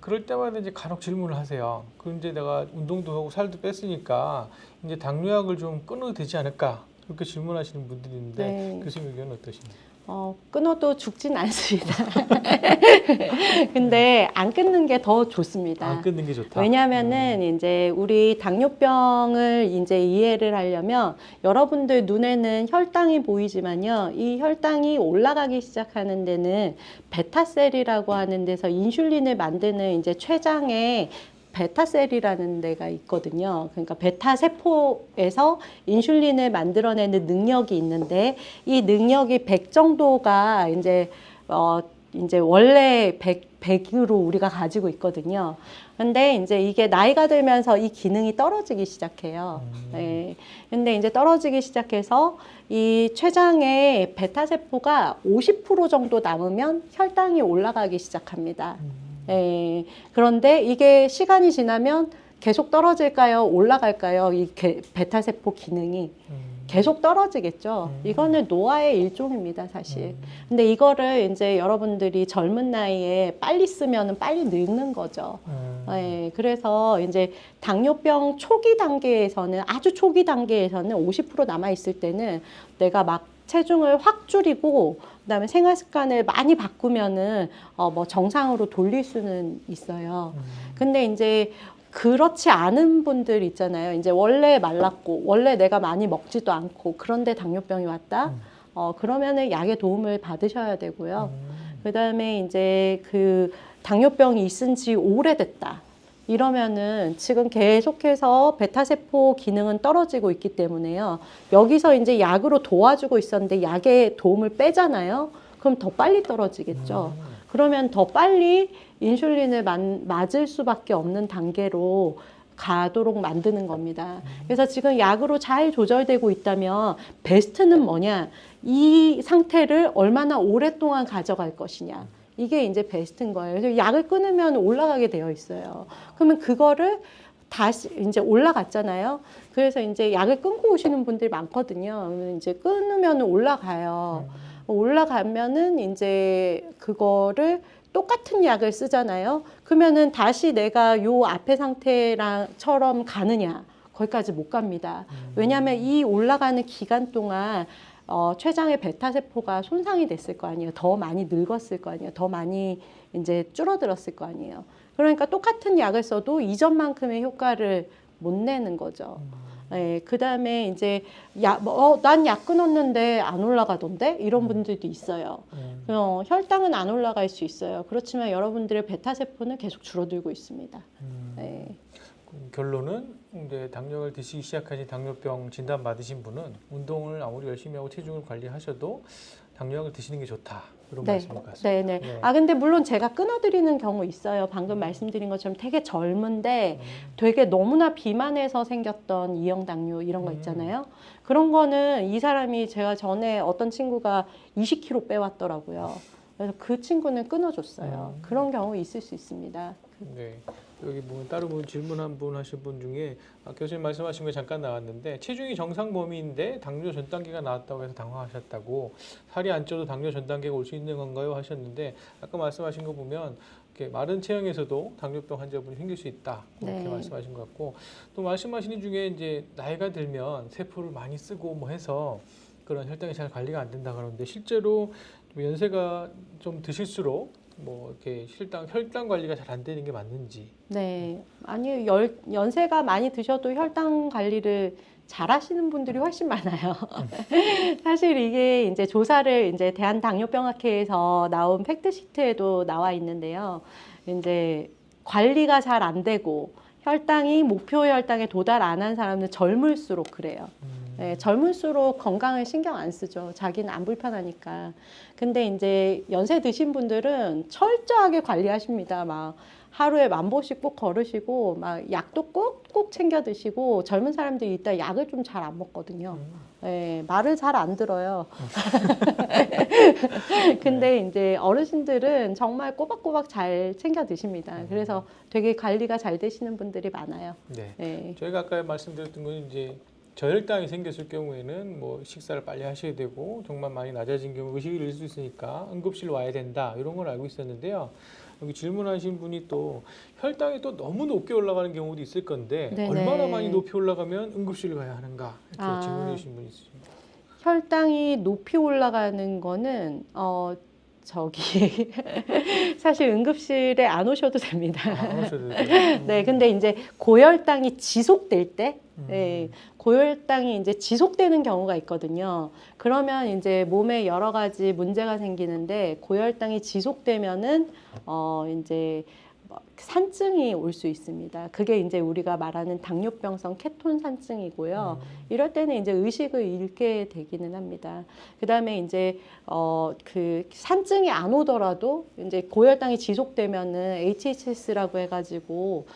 그럴 때마다 이제 간혹 질문을 하세요. 그 이제 내가 운동도 하고 살도 뺐으니까 이제 당뇨약을 좀 끊어도 되지 않을까? 그렇게 질문하시는 분들이 있는데 네. 교수님 의견은 어떠십니까? 끊어도 죽진 않습니다. 근데 안 끊는 게 더 좋습니다. 안 끊는 게 좋다. 왜냐하면은 이제 우리 당뇨병을 이제 이해를 하려면 여러분들 눈에는 혈당이 보이지만요, 이 혈당이 올라가기 시작하는 데는 베타셀이라고 하는 데서 인슐린을 만드는 이제 췌장에 베타셀이라는 데가 있거든요. 그러니까 베타 세포에서 인슐린을 만들어내는 능력이 있는데 이 능력이 100 정도가 이제 원래 100으로 우리가 가지고 있거든요. 근데 이제 이게 나이가 들면서 이 기능이 떨어지기 시작해요. 네. 근데 이제 떨어지기 시작해서 이 췌장에 베타 세포가 50% 정도 남으면 혈당이 올라가기 시작합니다. 예, 그런데 이게 시간이 지나면 계속 떨어질까요? 올라갈까요? 이 베타세포 기능이 계속 떨어지겠죠. 이거는 노화의 일종입니다, 사실. 근데 이거를 이제 여러분들이 젊은 나이에 빨리 쓰면은 빨리 늙는 거죠. 예, 그래서 이제 당뇨병 초기 단계에서는, 아주 초기 단계에서는 50% 남아있을 때는 내가 막 체중을 확 줄이고 그다음에 생활 습관을 많이 바꾸면은 뭐 정상으로 돌릴 수는 있어요. 근데 이제 그렇지 않은 분들 있잖아요. 이제 원래 말랐고 원래 내가 많이 먹지도 않고 그런데 당뇨병이 왔다. 그러면은 약의 도움을 받으셔야 되고요. 그다음에 이제 그 당뇨병이 있은 지 오래됐다. 이러면은 지금 계속해서 베타세포 기능은 떨어지고 있기 때문에요. 여기서 이제 약으로 도와주고 있었는데 약의 도움을 빼잖아요. 그럼 더 빨리 떨어지겠죠. 그러면 더 빨리 인슐린을 맞을 수밖에 없는 단계로 가도록 만드는 겁니다. 그래서 지금 약으로 잘 조절되고 있다면 베스트는 뭐냐? 이 상태를 얼마나 오랫동안 가져갈 것이냐. 이게 이제 베스트인 거예요. 그래서 약을 끊으면 올라가게 되어 있어요. 그러면 그거를 다시 이제 올라갔잖아요. 그래서 이제 약을 끊고 오시는 분들이 많거든요. 그러면 이제 끊으면 올라가요. 올라가면은 이제 그거를 똑같은 약을 쓰잖아요. 그러면은 다시 내가 요 앞에 상태랑처럼 가느냐? 거기까지 못 갑니다. 왜냐하면 이 올라가는 기간 동안 췌장의 베타세포가 손상이 됐을 거 아니에요. 더 많이 늙었을 거 아니에요. 더 많이 이제 줄어들었을 거 아니에요. 그러니까 똑같은 약을 써도 이전만큼의 효과를 못 내는 거죠. 예, 그다음에 이제 난 약 끊었는데 안 올라가던데 이런 분들도 있어요. 혈당은 안 올라갈 수 있어요. 그렇지만 여러분들의 베타 세포는 계속 줄어들고 있습니다. 예. 결론은 이제 당뇨를 드시기 시작하신 당뇨병 진단 받으신 분은 운동을 아무리 열심히 하고 체중을 관리하셔도 당뇨약을 드시는 게 좋다. 그런 말씀인 것 같습니다. 네네. 네. 근데 물론 제가 끊어드리는 경우 있어요. 방금 말씀드린 것처럼 되게 젊은데 되게 너무나 비만해서 생겼던 이형 당뇨 이런 거 있잖아요. 그런 거는 이 사람이 제가 전에 어떤 친구가 20kg 빼왔더라고요. 그래서 그 친구는 끊어줬어요. 그런 경우 있을 수 있습니다. 네. 여기 뭐 따로 질문 한 분 하신 분 중에 교수님 말씀하신 거 잠깐 나왔는데 체중이 정상 범위인데 당뇨 전 단계가 나왔다고 해서 당황하셨다고 살이 안 쪄도 당뇨 전 단계가 올 수 있는 건가요 하셨는데 아까 말씀하신 거 보면 이렇게 마른 체형에서도 당뇨병 환자분이 생길 수 있다 그렇게 네. 말씀하신 것 같고 또 말씀하시는 중에 이제 나이가 들면 세포를 많이 쓰고 뭐 해서 그런 혈당이 잘 관리가 안 된다 그러는데 실제로 연세가 좀 드실수록 뭐 이렇게 혈당 관리가 잘 안 되는 게 맞는지. 네. 아니요. 연세가 많이 드셔도 혈당 관리를 잘 하시는 분들이 훨씬 많아요. 사실 이게 이제 조사를 이제 대한당뇨병학회에서 나온 팩트시트에도 나와 있는데요. 이제 관리가 잘 안 되고 혈당이 목표 혈당에 도달 안 한 사람은 젊을수록 그래요. 네, 젊을수록 건강을 신경 안 쓰죠. 자기는 안 불편하니까. 근데 이제 연세 드신 분들은 철저하게 관리하십니다. 막 하루에 1000보씩 꼭 걸으시고 막 약도 꼭 챙겨 드시고 젊은 사람들이 이따 약을 좀 잘 안 먹거든요. 네, 말을 잘 안 들어요. 근데 이제 어르신들은 정말 꼬박꼬박 잘 챙겨 드십니다. 그래서 되게 관리가 잘 되시는 분들이 많아요. 네. 네. 저희가 아까 말씀드렸던 건 이제 저혈당이 생겼을 경우에는 뭐 식사를 빨리 하셔야 되고 정말 많이 낮아진 경우 의식을 잃을 수 있으니까 응급실 와야 된다 이런 걸 알고 있었는데요. 여기 질문하신 분이 또 혈당이 또 너무 높게 올라가는 경우도 있을 건데 네네. 얼마나 많이 높이 올라가면 응급실을 가야 하는가 이렇게 질문해 주신 분이 있으십니다. 혈당이 높이 올라가는 거는 사실 응급실에 안 오셔도 됩니다. 안 오셔도 돼요. 네, 근데 이제 고혈당이 지속될 때, 네, 고혈당이 이제 지속되는 경우가 있거든요. 그러면 이제 몸에 여러 가지 문제가 생기는데 고혈당이 지속되면은 이제 산증이 올 수 있습니다. 그게 이제 우리가 말하는 당뇨병성 케톤 산증이고요. 이럴 때는 이제 의식을 잃게 되기는 합니다. 그다음에 이제 그 산증이 안 오더라도 이제 고혈당이 지속되면은 HHS라고 해가지고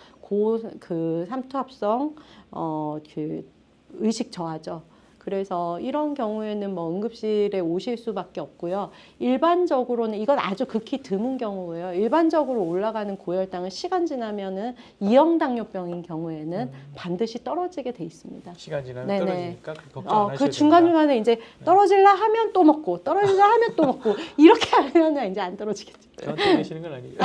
그 삼투압성 그 의식 저하죠. 그래서 이런 경우에는 뭐 응급실에 오실 수밖에 없고요. 일반적으로는 이건 아주 극히 드문 경우예요. 일반적으로 올라가는 고혈당은 시간 지나면은 이형 당뇨병인 경우에는 반드시 떨어지게 돼 있습니다. 시간 지나면 네네. 떨어지니까 걱정 안 하셔야 그 중간중간에 된다. 이제 떨어질라 하면 또 먹고 떨어질라 하면 또 먹고 이렇게 하면 이제 안 떨어지겠죠. 저한테 계시는 건 아니에요.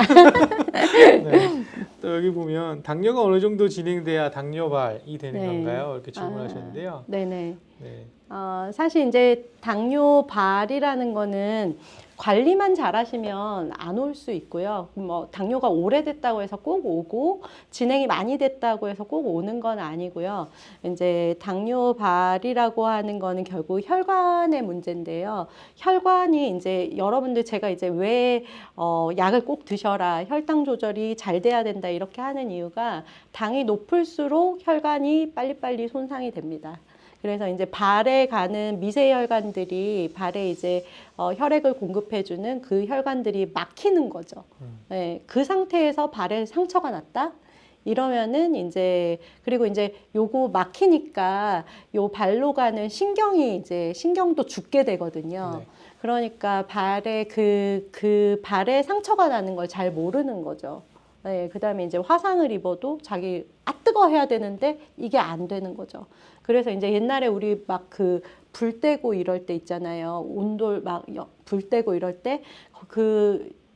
네. 또 여기 보면 당뇨가 어느 정도 진행돼야 당뇨발이 되는 네. 건가요? 이렇게 질문하셨는데요. 네네. 네. 사실 이제 당뇨발이라는 거는 관리만 잘하시면 안 올 수 있고요. 뭐 당뇨가 오래됐다고 해서 꼭 오고 진행이 많이 됐다고 해서 꼭 오는 건 아니고요. 이제 당뇨발이라고 하는 거는 결국 혈관의 문제인데요. 혈관이 이제 여러분들 제가 이제 왜 약을 꼭 드셔라, 혈당 조절이 잘 돼야 된다 이렇게 하는 이유가 당이 높을수록 혈관이 빨리빨리 손상이 됩니다. 그래서 이제 발에 가는 미세 혈관들이 발에 이제 혈액을 공급해주는 그 혈관들이 막히는 거죠. 네, 그 상태에서 발에 상처가 났다. 이러면은 이제 그리고 이제 요거 막히니까 요 발로 가는 신경도 죽게 되거든요. 네. 그러니까 발에 그 발에 상처가 나는 걸 잘 모르는 거죠. 네, 그다음에 이제 화상을 입어도 자기 뜨거 해야 되는데 이게 안 되는 거죠. 그래서 이제 옛날에 우리 막 그 불 떼고 이럴 때 있잖아요. 온돌 막 불 떼고 이럴 때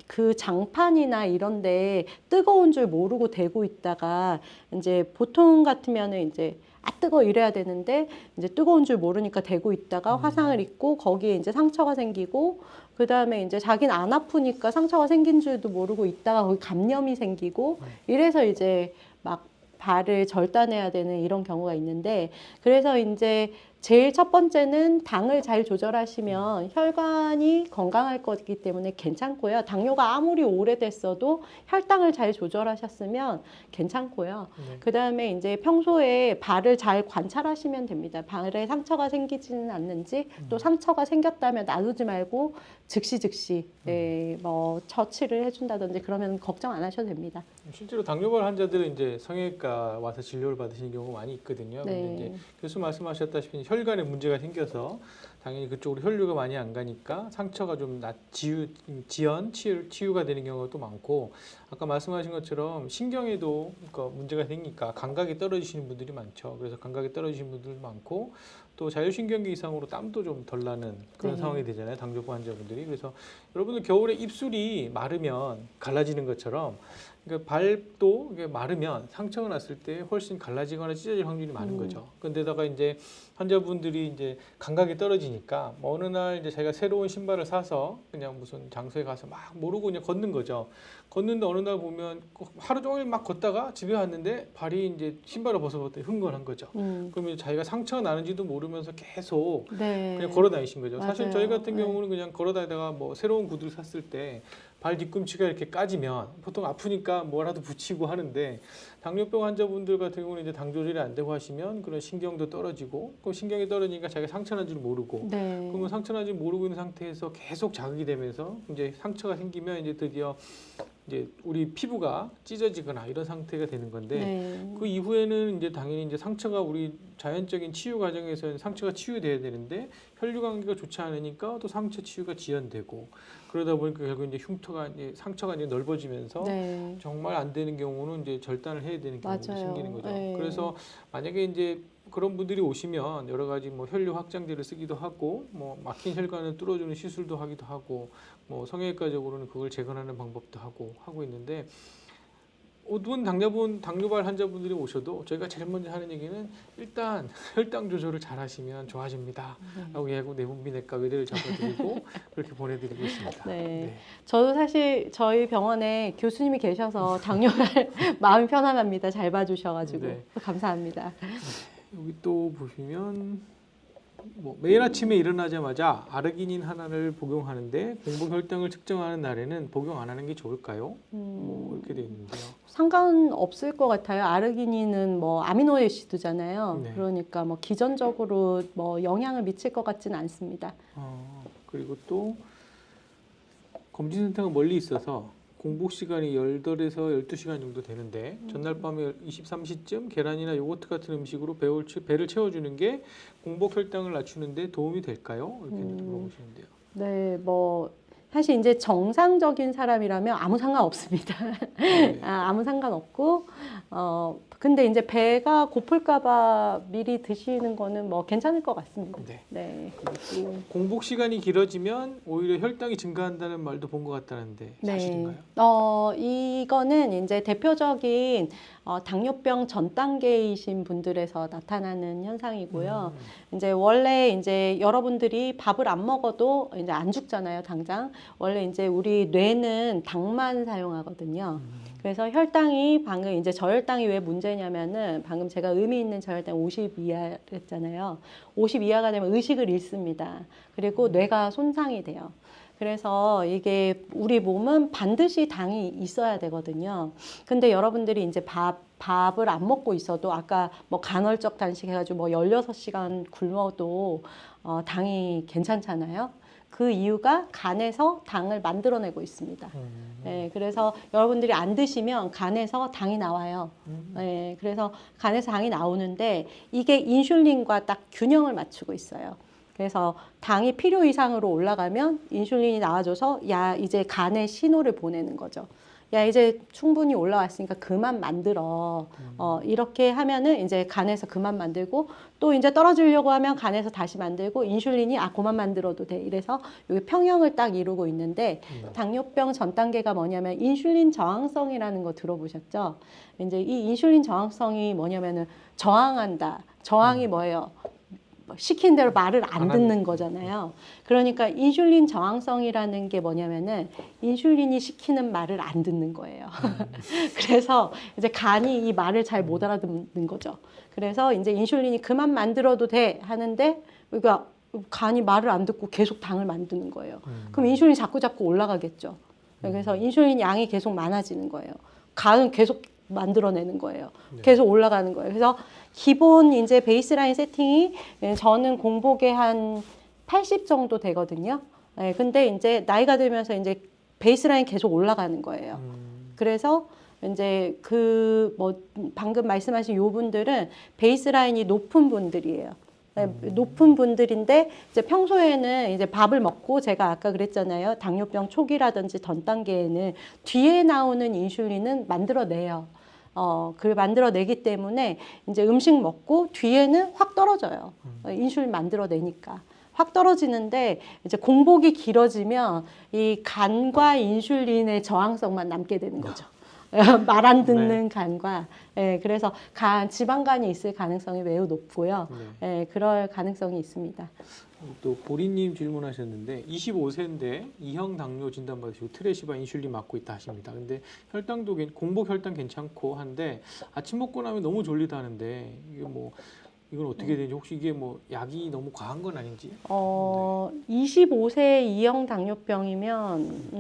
그 장판이나 이런데 뜨거운 줄 모르고 대고 있다가 이제 보통 같으면은 이제 뜨거 이래야 되는데 이제 뜨거운 줄 모르니까 대고 있다가 화상을 입고 거기에 이제 상처가 생기고 그 다음에 이제 자기는 안 아프니까 상처가 생긴 줄도 모르고 있다가 거기 감염이 생기고 이래서 이제 막 발을 절단해야 되는 이런 경우가 있는데 그래서 이제 제일 첫 번째는 당을 잘 조절하시면 혈관이 건강할 거기 때문에 괜찮고요. 당뇨가 아무리 오래됐어도 혈당을 잘 조절하셨으면 괜찮고요. 네. 그 다음에 이제 평소에 발을 잘 관찰하시면 됩니다. 발에 상처가 생기지는 않는지 또 상처가 생겼다면 놔두지 말고 즉시 뭐 처치를 해준다든지 그러면 걱정 안 하셔도 됩니다. 실제로 당뇨발 환자들은 이제 성형외과 와서 진료를 받으시는 경우가 많이 있거든요. 근데 네. 이제 교수 말씀하셨다시피 혈관에 문제가 생겨서 당연히 그쪽으로 혈류가 많이 안 가니까 상처가 좀 치유가 되는 경우가 또 많고 아까 말씀하신 것처럼 신경에도 그러니까 문제가 생기니까 감각이 떨어지시는 분들이 많죠. 그래서 감각이 떨어지시는 분들도 많고 또 자율신경계 이상으로 땀도 좀 덜 나는 그런 네. 상황이 되잖아요. 당뇨발 환자분들이. 그래서 여러분들 겨울에 입술이 마르면 갈라지는 것처럼 그러니까 발도 이게 마르면 상처가 났을 때 훨씬 갈라지거나 찢어질 확률이 많은 거죠. 근데다가 이제 환자분들이 이제 감각이 떨어지니까 뭐 어느 날 이제 자기가 새로운 신발을 사서 그냥 무슨 장소에 가서 막 모르고 그냥 걷는 거죠. 걷는데 어느 날 보면 하루 종일 막 걷다가 집에 왔는데 발이 이제 신발을 벗어봤더니 흥건한 거죠. 그러면 자기가 상처가 나는지도 모르면서 계속 네. 그냥 걸어 다니신 거죠. 사실 맞아요. 저희 같은 네. 경우는 그냥 걸어 다니다가 뭐 새로운 구두를 샀을 때 발 뒤꿈치가 이렇게 까지면 보통 아프니까 뭐라도 붙이고 하는데 당뇨병 환자분들 같은 경우는 이제 당 조절이 안 되고 하시면 그런 신경도 떨어지고 그 신경이 떨어지니까 자기가 상처 난 줄 모르고 네. 그러면 상처 난 줄 모르고 있는 상태에서 계속 자극이 되면서 이제 상처가 생기면 이제 드디어 이제 우리 피부가 찢어지거나 이런 상태가 되는 건데 네. 그 이후에는 이제 당연히 이제 상처가 우리 자연적인 치유 과정에서는 상처가 치유돼야 되는데 혈류 관계가 좋지 않으니까 또 상처 치유가 지연되고 그러다 보니까 결국 이제 흉터가 이제 상처가 이제 넓어지면서 네. 정말 안 되는 경우는 이제 절단을 해야 되는 경우가 맞아요. 생기는 거죠. 네. 그래서 만약에 이제 그런 분들이 오시면 여러 가지 뭐 혈류 확장제를 쓰기도 하고 뭐 막힌 혈관을 뚫어주는 시술도 하기도 하고 뭐 성형외과적으로는 그걸 재건하는 방법도 하고 있는데 모든 당뇨발 환자분들이 오셔도 저희가 제일 먼저 하는 얘기는 일단 혈당 조절을 잘 하시면 좋아집니다. 라고 얘기하고 내분비내과 외래를 잡아드리고 그렇게 보내드리고 있습니다. 네. 저도 사실 저희 병원에 교수님이 계셔서 당뇨를 마음이 편안합니다. 잘 봐주셔가지고 네. 감사합니다. 여기 또 보시면 뭐 매일 아침에 일어나자마자 아르기닌 하나를 복용하는데 공복 혈당을 측정하는 날에는 복용 안 하는 게 좋을까요? 뭐 이렇게 돼 있는데요. 상관없을 것 같아요. 아르기닌은 뭐 아미노애시드잖아요. 네. 그러니까 뭐 기전적으로 뭐 영향을 미칠 것 같지는 않습니다. 그리고 또 검진센터가 멀리 있어서 공복 시간이 8에서 12시간 정도 되는데 전날 밤에 23시쯤 계란이나 요거트 같은 음식으로 배를 채워주는 게 공복 혈당을 낮추는 데 도움이 될까요? 이렇게 물어보시는데요. 네, 뭐 사실 이제 정상적인 사람이라면 아무 상관없습니다. 네. 아무 상관없고 근데 이제 배가 고플까봐 미리 드시는 거는 뭐 괜찮을 것 같습니다. 네. 네. 그리고 공복 시간이 길어지면 오히려 혈당이 증가한다는 말도 본 것 같다는데 사실인가요? 이거는 이제 대표적인 당뇨병 전 단계이신 분들에서 나타나는 현상이고요. 이제 원래 이제 여러분들이 밥을 안 먹어도 이제 안 죽잖아요, 당장. 원래 이제 우리 뇌는 당만 사용하거든요. 그래서 혈당이 방금 이제 저혈당이 왜 문제냐면은 방금 제가 의미 있는 저혈당 50 이하 했잖아요. 50 이하가 되면 의식을 잃습니다. 그리고 뇌가 손상이 돼요. 그래서 이게 우리 몸은 반드시 당이 있어야 되거든요. 근데 여러분들이 이제 밥을 안 먹고 있어도 아까 뭐 간헐적 단식 해가지고 뭐 16시간 굶어도 당이 괜찮잖아요. 그 이유가 간에서 당을 만들어내고 있습니다. 네, 그래서 여러분들이 안 드시면 간에서 당이 나와요. 네, 그래서 간에서 당이 나오는데 이게 인슐린과 딱 균형을 맞추고 있어요. 그래서 당이 필요 이상으로 올라가면 인슐린이 나와줘서 야 이제 간에 신호를 보내는 거죠. 야 이제 충분히 올라왔으니까 그만 만들어. 이렇게 하면은 이제 간에서 그만 만들고 또 이제 떨어지려고 하면 간에서 다시 만들고 인슐린이 그만 만들어도 돼. 이래서 여기 평형을 딱 이루고 있는데 당뇨병 전 단계가 뭐냐면 인슐린 저항성이라는 거 들어보셨죠? 이제 이 인슐린 저항성이 뭐냐면은 저항한다. 저항이 뭐예요? 시킨 대로 말을 안 안 듣는 하는 거잖아요. 그러니까 인슐린 저항성이라는 게 뭐냐면은 인슐린이 시키는 말을 안 듣는 거예요. 그래서 이제 간이 이 말을 잘 못 알아듣는 거죠. 그래서 이제 인슐린이 그만 만들어도 돼 하는데 그러니까 간이 말을 안 듣고 계속 당을 만드는 거예요. 그럼 인슐린이 자꾸 올라가겠죠. 그래서 인슐린 양이 계속 많아지는 거예요. 간은 계속 만들어내는 거예요. 네. 계속 올라가는 거예요. 그래서 기본 이제 베이스라인 세팅이 저는 공복에 한 80 정도 되거든요. 네, 근데 이제 나이가 들면서 이제 베이스라인 계속 올라가는 거예요. 그래서 이제 그 뭐 방금 말씀하신 요 분들은 베이스라인이 높은 분들이에요. 네, 높은 분들인데 이제 평소에는 이제 밥을 먹고 제가 아까 그랬잖아요. 당뇨병 초기라든지 전 단계에는 뒤에 나오는 인슐린은 만들어내요. 그 만들어내기 때문에 이제 음식 먹고 뒤에는 확 떨어져요. 인슐린 만들어내니까. 확 떨어지는데 이제 공복이 길어지면 이 간과 인슐린의 저항성만 남게 되는 거죠. 말 안 듣는 간과 그래서 지방간이 있을 가능성이 매우 높고요. 그럴 가능성이 있습니다. 또 보리님 질문하셨는데 25세인데 2형 당뇨 진단 받으시고 트레시바 인슐린 맞고 있다 하십니다. 근데 혈당도 공복 혈당 괜찮고 한데 아침 먹고 나면 너무 졸리다 하는데 이건 어떻게 되는지 혹시 이게 약이 너무 과한 건 아닌지? 25세 2형 당뇨병이면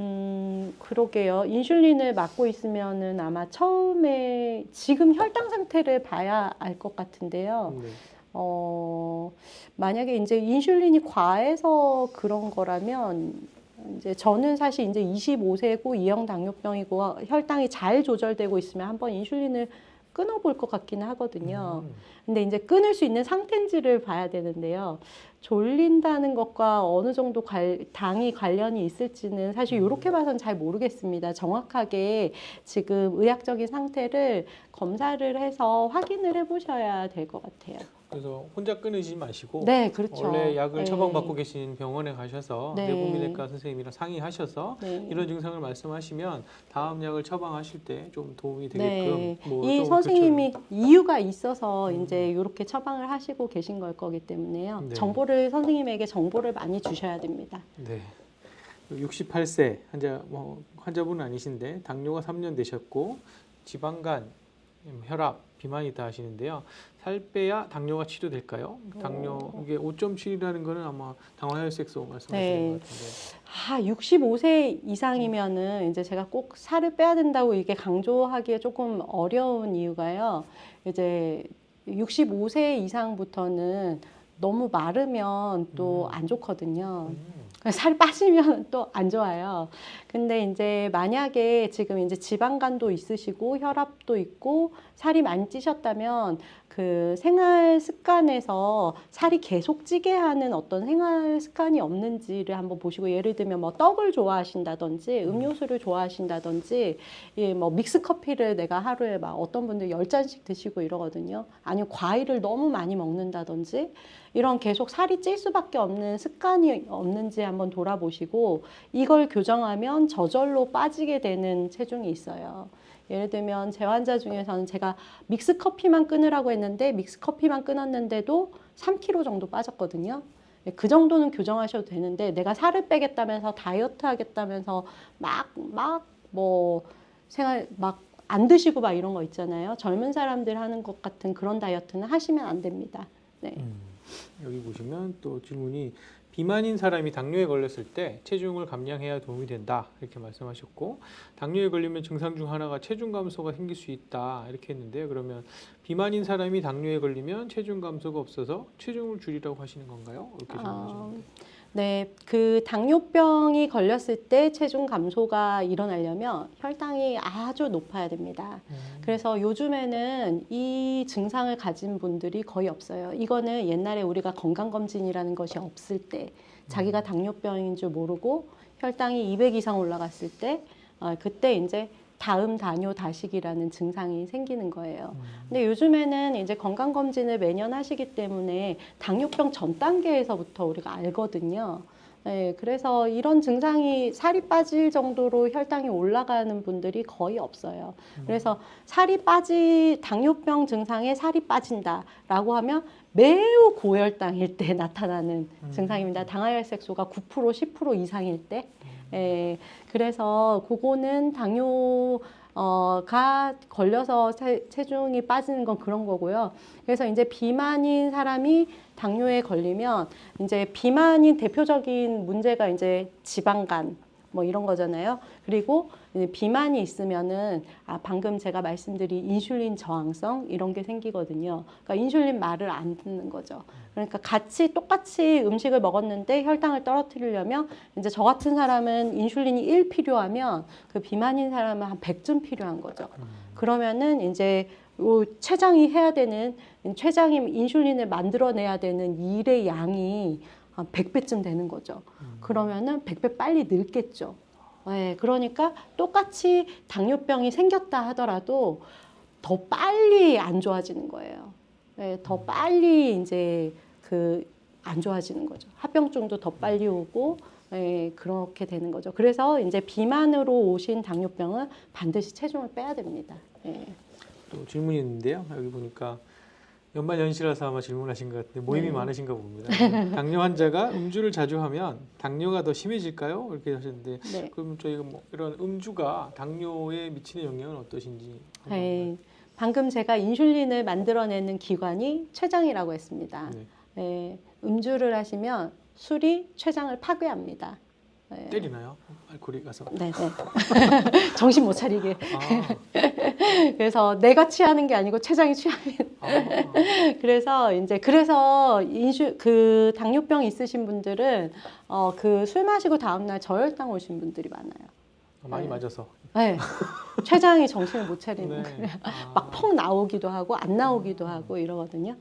그러게요. 인슐린을 맞고 있으면은 아마 처음에 지금 혈당 상태를 봐야 알 것 같은데요. 네. 만약에 이제 인슐린이 과해서 그런 거라면 이제 저는 사실 이제 25세고 2형 당뇨병이고 혈당이 잘 조절되고 있으면 한번 인슐린을 끊어볼 것 같기는 하거든요. 근데 이제 끊을 수 있는 상태인지를 봐야 되는데요. 졸린다는 것과 어느 정도 당이 관련이 있을지는 사실 이렇게 봐서는 잘 모르겠습니다. 정확하게 지금 의학적인 상태를 검사를 해서 확인을 해보셔야 될 것 같아요. 그래서 혼자 끊으지 마시고 네, 그렇죠. 원래 약을 네. 처방받고 계신 병원에 가셔서 네. 내분비내과 선생님이랑 상의하셔서 네. 이런 증상을 말씀하시면 다음 약을 처방하실 때 좀 도움이 네. 되게끔 이 좀 선생님이 이유가 있어서 이제 이렇게 처방을 하시고 계신 걸 거기 때문에요. 네. 선생님에게 정보를 많이 주셔야 됩니다. 네. 68세 환자분은 아니신데 당뇨가 3년 되셨고 지방간, 혈압, 비만이 있다 하시는데요. 살 빼야 당뇨가 치료될까요? 당뇨 이게 5.7이라는 거는 아마 당화혈색소 말씀하시는 것 같은데. 65세 이상이면은 이제 제가 꼭 살을 빼야 된다고 이게 강조하기에 조금 어려운 이유가요. 이제 65세 이상부터는 너무 마르면 또 안 좋거든요. 살 빠지면 또 안 좋아요. 근데 이제 만약에 지금 이제 지방간도 있으시고 혈압도 있고 살이 많이 찌셨다면 그 생활 습관에서 살이 계속 찌게 하는 어떤 생활 습관이 없는지를 한번 보시고, 예를 들면 뭐 떡을 좋아하신다든지 음료수를 좋아하신다든지 뭐 믹스 커피를 내가 하루에 막 어떤 분들 10잔씩 드시고 이러거든요. 아니면 과일을 너무 많이 먹는다든지 이런 계속 살이 찔 수밖에 없는 습관이 없는지 한번 돌아보시고, 이걸 교정하면 저절로 빠지게 되는 체중이 있어요. 예를 들면 제 환자 중에서는 제가 믹스 커피만 끊으라고 했는데 믹스 커피만 끊었는데도 3kg 정도 빠졌거든요. 그 정도는 교정하셔도 되는데 내가 살을 빼겠다면서 다이어트 하겠다면서 안 드시고 막 이런 거 있잖아요. 젊은 사람들 하는 것 같은 그런 다이어트는 하시면 안 됩니다. 네. 여기 보시면 또 질문이 비만인 사람이 당뇨에 걸렸을 때 체중을 감량해야 도움이 된다 이렇게 말씀하셨고, 당뇨에 걸리면 증상 중 하나가 체중 감소가 생길 수 있다 이렇게 했는데요. 그러면 비만인 사람이 당뇨에 걸리면 체중 감소가 없어서 체중을 줄이라고 하시는 건가요? 이렇게 질문하셨는데. 네, 그 당뇨병이 걸렸을 때 체중 감소가 일어나려면 혈당이 아주 높아야 됩니다. 그래서 요즘에는 이 증상을 가진 분들이 거의 없어요. 이거는 옛날에 우리가 건강검진이라는 것이 없을 때, 자기가 당뇨병인 줄 모르고 혈당이 200 이상 올라갔을 때, 그때 이제 다음 당뇨 다식이라는 증상이 생기는 거예요. 근데 요즘에는 이제 건강검진을 매년 하시기 때문에 당뇨병 전 단계에서부터 우리가 알거든요. 네, 그래서 이런 증상이 살이 빠질 정도로 혈당이 올라가는 분들이 거의 없어요. 그래서 당뇨병 증상에 살이 빠진다라고 하면 매우 고혈당일 때 나타나는 증상입니다. 당하혈색소가 9%, 10% 이상일 때. 예, 그래서 그거는 가 걸려서 체중이 빠지는 건 그런 거고요. 그래서 이제 비만인 사람이 당뇨에 걸리면 이제 비만인 대표적인 문제가 이제 지방간 뭐 이런 거잖아요. 그리고 이제 비만이 있으면은 방금 제가 말씀드린 인슐린 저항성 이런 게 생기거든요. 그러니까 인슐린 말을 안 듣는 거죠. 그러니까 똑같이 음식을 먹었는데 혈당을 떨어뜨리려면 이제 저 같은 사람은 인슐린이 1 필요하면 그 비만인 사람은 한 100쯤 필요한 거죠. 그러면은 이제 췌장이 인슐린을 만들어내야 되는 일의 양이 한 100배쯤 되는 거죠. 그러면은 100배 빨리 늙겠죠. 네, 그러니까 똑같이 당뇨병이 생겼다 하더라도 더 빨리 안 좋아지는 거예요. 네, 더 빨리 이제 안 좋아지는 거죠. 합병증도 더 빨리 오고, 네, 그렇게 되는 거죠. 그래서 이제 비만으로 오신 당뇨병은 반드시 체중을 빼야 됩니다. 네. 또 질문이 있는데요. 여기 보니까 연말연시라서 아마 질문하신 것 같은데 모임이 네. 많으신가 봅니다. 당뇨 환자가 음주를 자주 하면 당뇨가 더 심해질까요? 이렇게 하셨는데 네. 그럼 저희가 뭐 이런 음주가 당뇨에 미치는 영향은 어떠신지 한번 네. 방금 제가 인슐린을 만들어내는 기관이 췌장이라고 했습니다. 네. 네. 음주를 하시면 술이 췌장을 파괴합니다. 네. 때리나요? 알코올이 가서. 네네. 정신 못 차리게. 아, 그래서 내가 취하는 게 아니고 췌장이 취하는. 그래서 당뇨병 있으신 분들은 술 마시고 다음날 저혈당 오신 분들이 많아요. 많이 네. 맞아서. 네. 췌장이 정신을 못 차리는 네. 거예요. 막 퍽 나오기도 하고 안 나오기도 하고 이러거든요.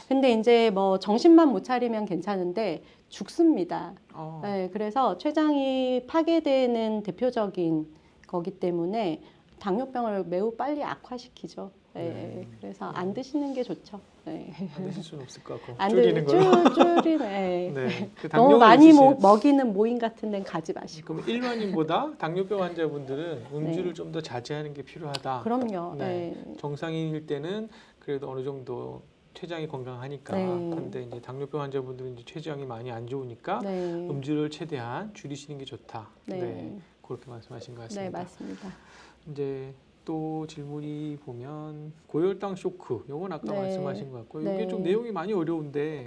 근데 이제 뭐 정신만 못 차리면 괜찮은데 죽습니다. 네, 그래서 췌장이 파괴되는 대표적인 거기 때문에 당뇨병을 매우 빨리 악화시키죠. 네, 그래서 안 드시는 게 좋죠. 네. 안 드실 수는 없을 것 같고 안 줄이는 걸로. 줄이네. 네. 그 너무 당뇨가 많이 있으신- 먹이는 모임 같은 데는 가지 마시고. 그럼 일반인보다 당뇨병 환자분들은 음주를 좀 더 자제하는 게 필요하다. 그럼요. 네. 네. 정상인일 때는 그래도 어느 정도 췌장이 건강하니까. 네. 그런데 이제 당뇨병 환자분들은 이제 췌장이 많이 안 좋으니까 네. 음주를 최대한 줄이시는 게 좋다. 네. 그렇게 말씀하신 것 네, 같습니다. 맞습니다. 이제 또 질문이 보면 고혈당 쇼크, 이건 아까 네. 말씀하신 것 같고 네. 이게 좀 내용이 많이 어려운데,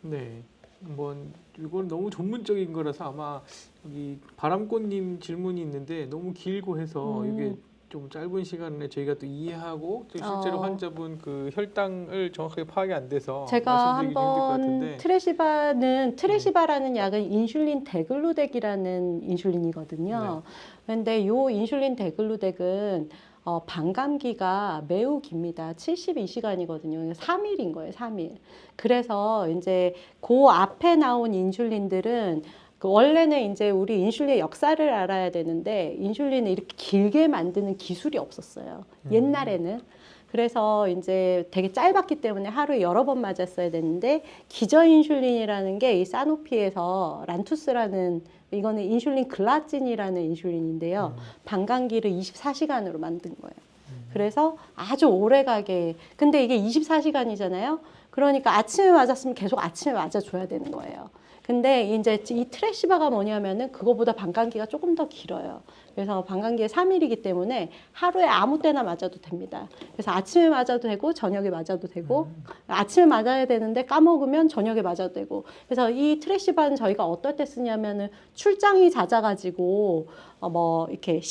네, 이건 너무 전문적인 거라서 아마 여기 바람꽃님 질문이 있는데 너무 길고 해서 이게 좀 짧은 시간에 저희가 또 이해하고 또 실제로 환자분 그 혈당을 정확하게 파악이 안 돼서 제가 말씀드리기 좀 힘들 것 한번 같은데. 트레시바라는 약은 인슐린 데글루덱이라는 인슐린이거든요. 그런데 요 인슐린 데글루덱은 반감기가 매우 깁니다. 72시간이거든요. 3일인 거예요, 3일. 그래서 이제 그 앞에 나온 인슐린들은 원래는 이제 우리 인슐린의 역사를 알아야 되는데 인슐린을 이렇게 길게 만드는 기술이 없었어요. 옛날에는. 그래서 이제 되게 짧았기 때문에 하루에 여러 번 맞았어야 되는데 기저인슐린이라는 게 이 사노피에서 란투스라는 이거는 인슐린 글라진이라는 인슐린인데요. 반감기를 24시간으로 만든 거예요. 그래서 아주 오래 가게. 근데 이게 24시간이잖아요. 그러니까 아침에 맞았으면 계속 아침에 맞아줘야 되는 거예요. 근데 이제 이 트레시바가 뭐냐면은 그거보다 반감기가 조금 더 길어요. 그래서 반감기가 3일이기 때문에 하루에 아무 때나 맞아도 됩니다. 그래서 아침에 맞아도 되고 저녁에 맞아도 되고 아침에 맞아야 되는데 까먹으면 저녁에 맞아도 되고. 그래서 이 트레시바는 저희가 어떨 때 쓰냐면은 출장이 잦아가지고 이렇게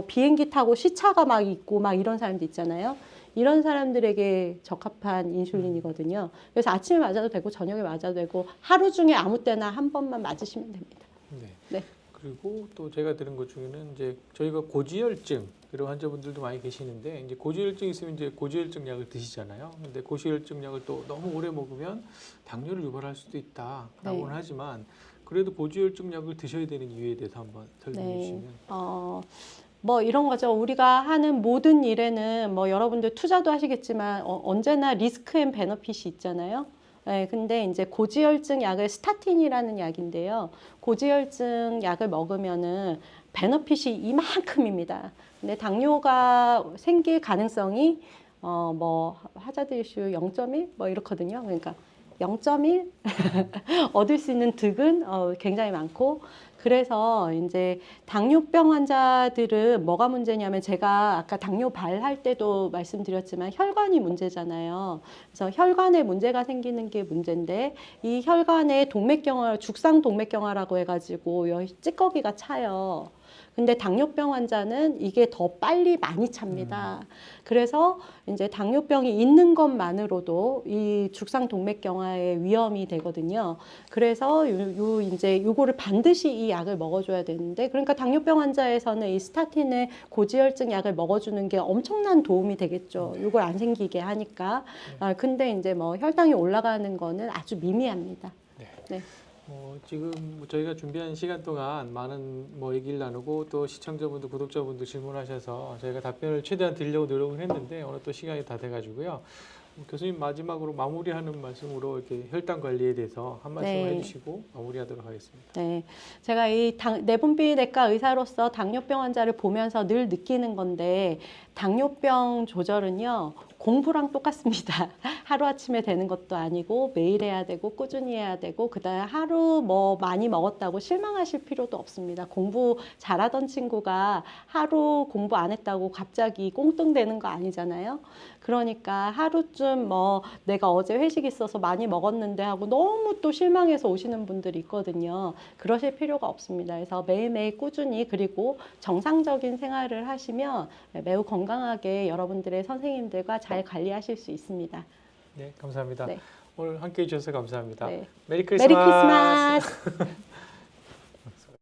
비행기 타고 시차가 막 있고 막 이런 사람들 있잖아요. 이런 사람들에게 적합한 인슐린이거든요. 그래서 아침에 맞아도 되고 저녁에 맞아도 되고 하루 중에 아무 때나 한 번만 맞으시면 됩니다. 네. 네. 그리고 또 제가 들은 것 중에는 이제 저희가 고지혈증 이런 환자분들도 많이 계시는데 이제 고지혈증 있으면 이제 고지혈증 약을 드시잖아요. 근데 고지혈증 약을 또 너무 오래 먹으면 당뇨를 유발할 수도 있다라고는 네. 하지만 그래도 고지혈증 약을 드셔야 되는 이유에 대해서 한번 설명해 네. 주시면. 이런 거죠. 우리가 하는 모든 일에는 여러분들 투자도 하시겠지만 언제나 리스크 앤 베너핏이 있잖아요. 네, 근데 이제 고지혈증 약을 스타틴이라는 약인데요. 고지혈증 약을 먹으면은 베너핏이 이만큼입니다. 근데 당뇨가 생길 가능성이 뭐 하자드 이슈 0.1 뭐 이렇거든요. 그러니까 0.1 얻을 수 있는 득은 굉장히 많고 그래서 이제 당뇨병 환자들은 뭐가 문제냐면 제가 아까 당뇨발 할 때도 말씀드렸지만 혈관이 문제잖아요. 그래서 혈관에 문제가 생기는 게 문제인데 이 혈관에 동맥경화, 죽상 동맥경화라고 해가지고 여기 찌꺼기가 차요. 근데 당뇨병 환자는 이게 더 빨리 많이 찹니다. 그래서 이제 당뇨병이 있는 것만으로도 이 죽상 동맥경화의 위험이 되거든요. 그래서 이제 요거를 반드시 이 약을 먹어줘야 되는데, 그러니까 당뇨병 환자에서는 이 스타틴의 고지혈증 약을 먹어주는 게 엄청난 도움이 되겠죠. 요걸 안 생기게 하니까. 근데 이제 뭐 혈당이 올라가는 거는 아주 미미합니다. 네. 지금 저희가 준비한 시간 동안 많은 얘기를 나누고 또 시청자분들, 구독자분들 질문하셔서 저희가 답변을 최대한 드리려고 노력을 했는데 오늘 또 시간이 다 돼가지고요. 교수님 마지막으로 마무리하는 말씀으로 이렇게 혈당 관리에 대해서 한 말씀 해주시고 마무리하도록 하겠습니다. 네, 제가 이 내분비내과 의사로서 당뇨병 환자를 보면서 늘 느끼는 건데 당뇨병 조절은요 공부랑 똑같습니다. 하루아침에 되는 것도 아니고 매일 해야 되고 꾸준히 해야 되고 그다음에 하루 뭐 많이 먹었다고 실망하실 필요도 없습니다. 공부 잘하던 친구가 하루 공부 안 했다고 갑자기 꽁뚱되는 거 아니잖아요. 그러니까 하루쯤 뭐 내가 어제 회식 있어서 많이 먹었는데 하고 너무 또 실망해서 오시는 분들이 있거든요. 그러실 필요가 없습니다. 그래서 매일매일 꾸준히 그리고 정상적인 생활을 하시면 매우 건강하게 여러분들의 선생님들과 잘 관리하실 수 있습니다. 네, 감사합니다. 네. 오늘 함께해 주셔서 감사합니다. 네. 메리 크리스마스! 메리 크리스마스!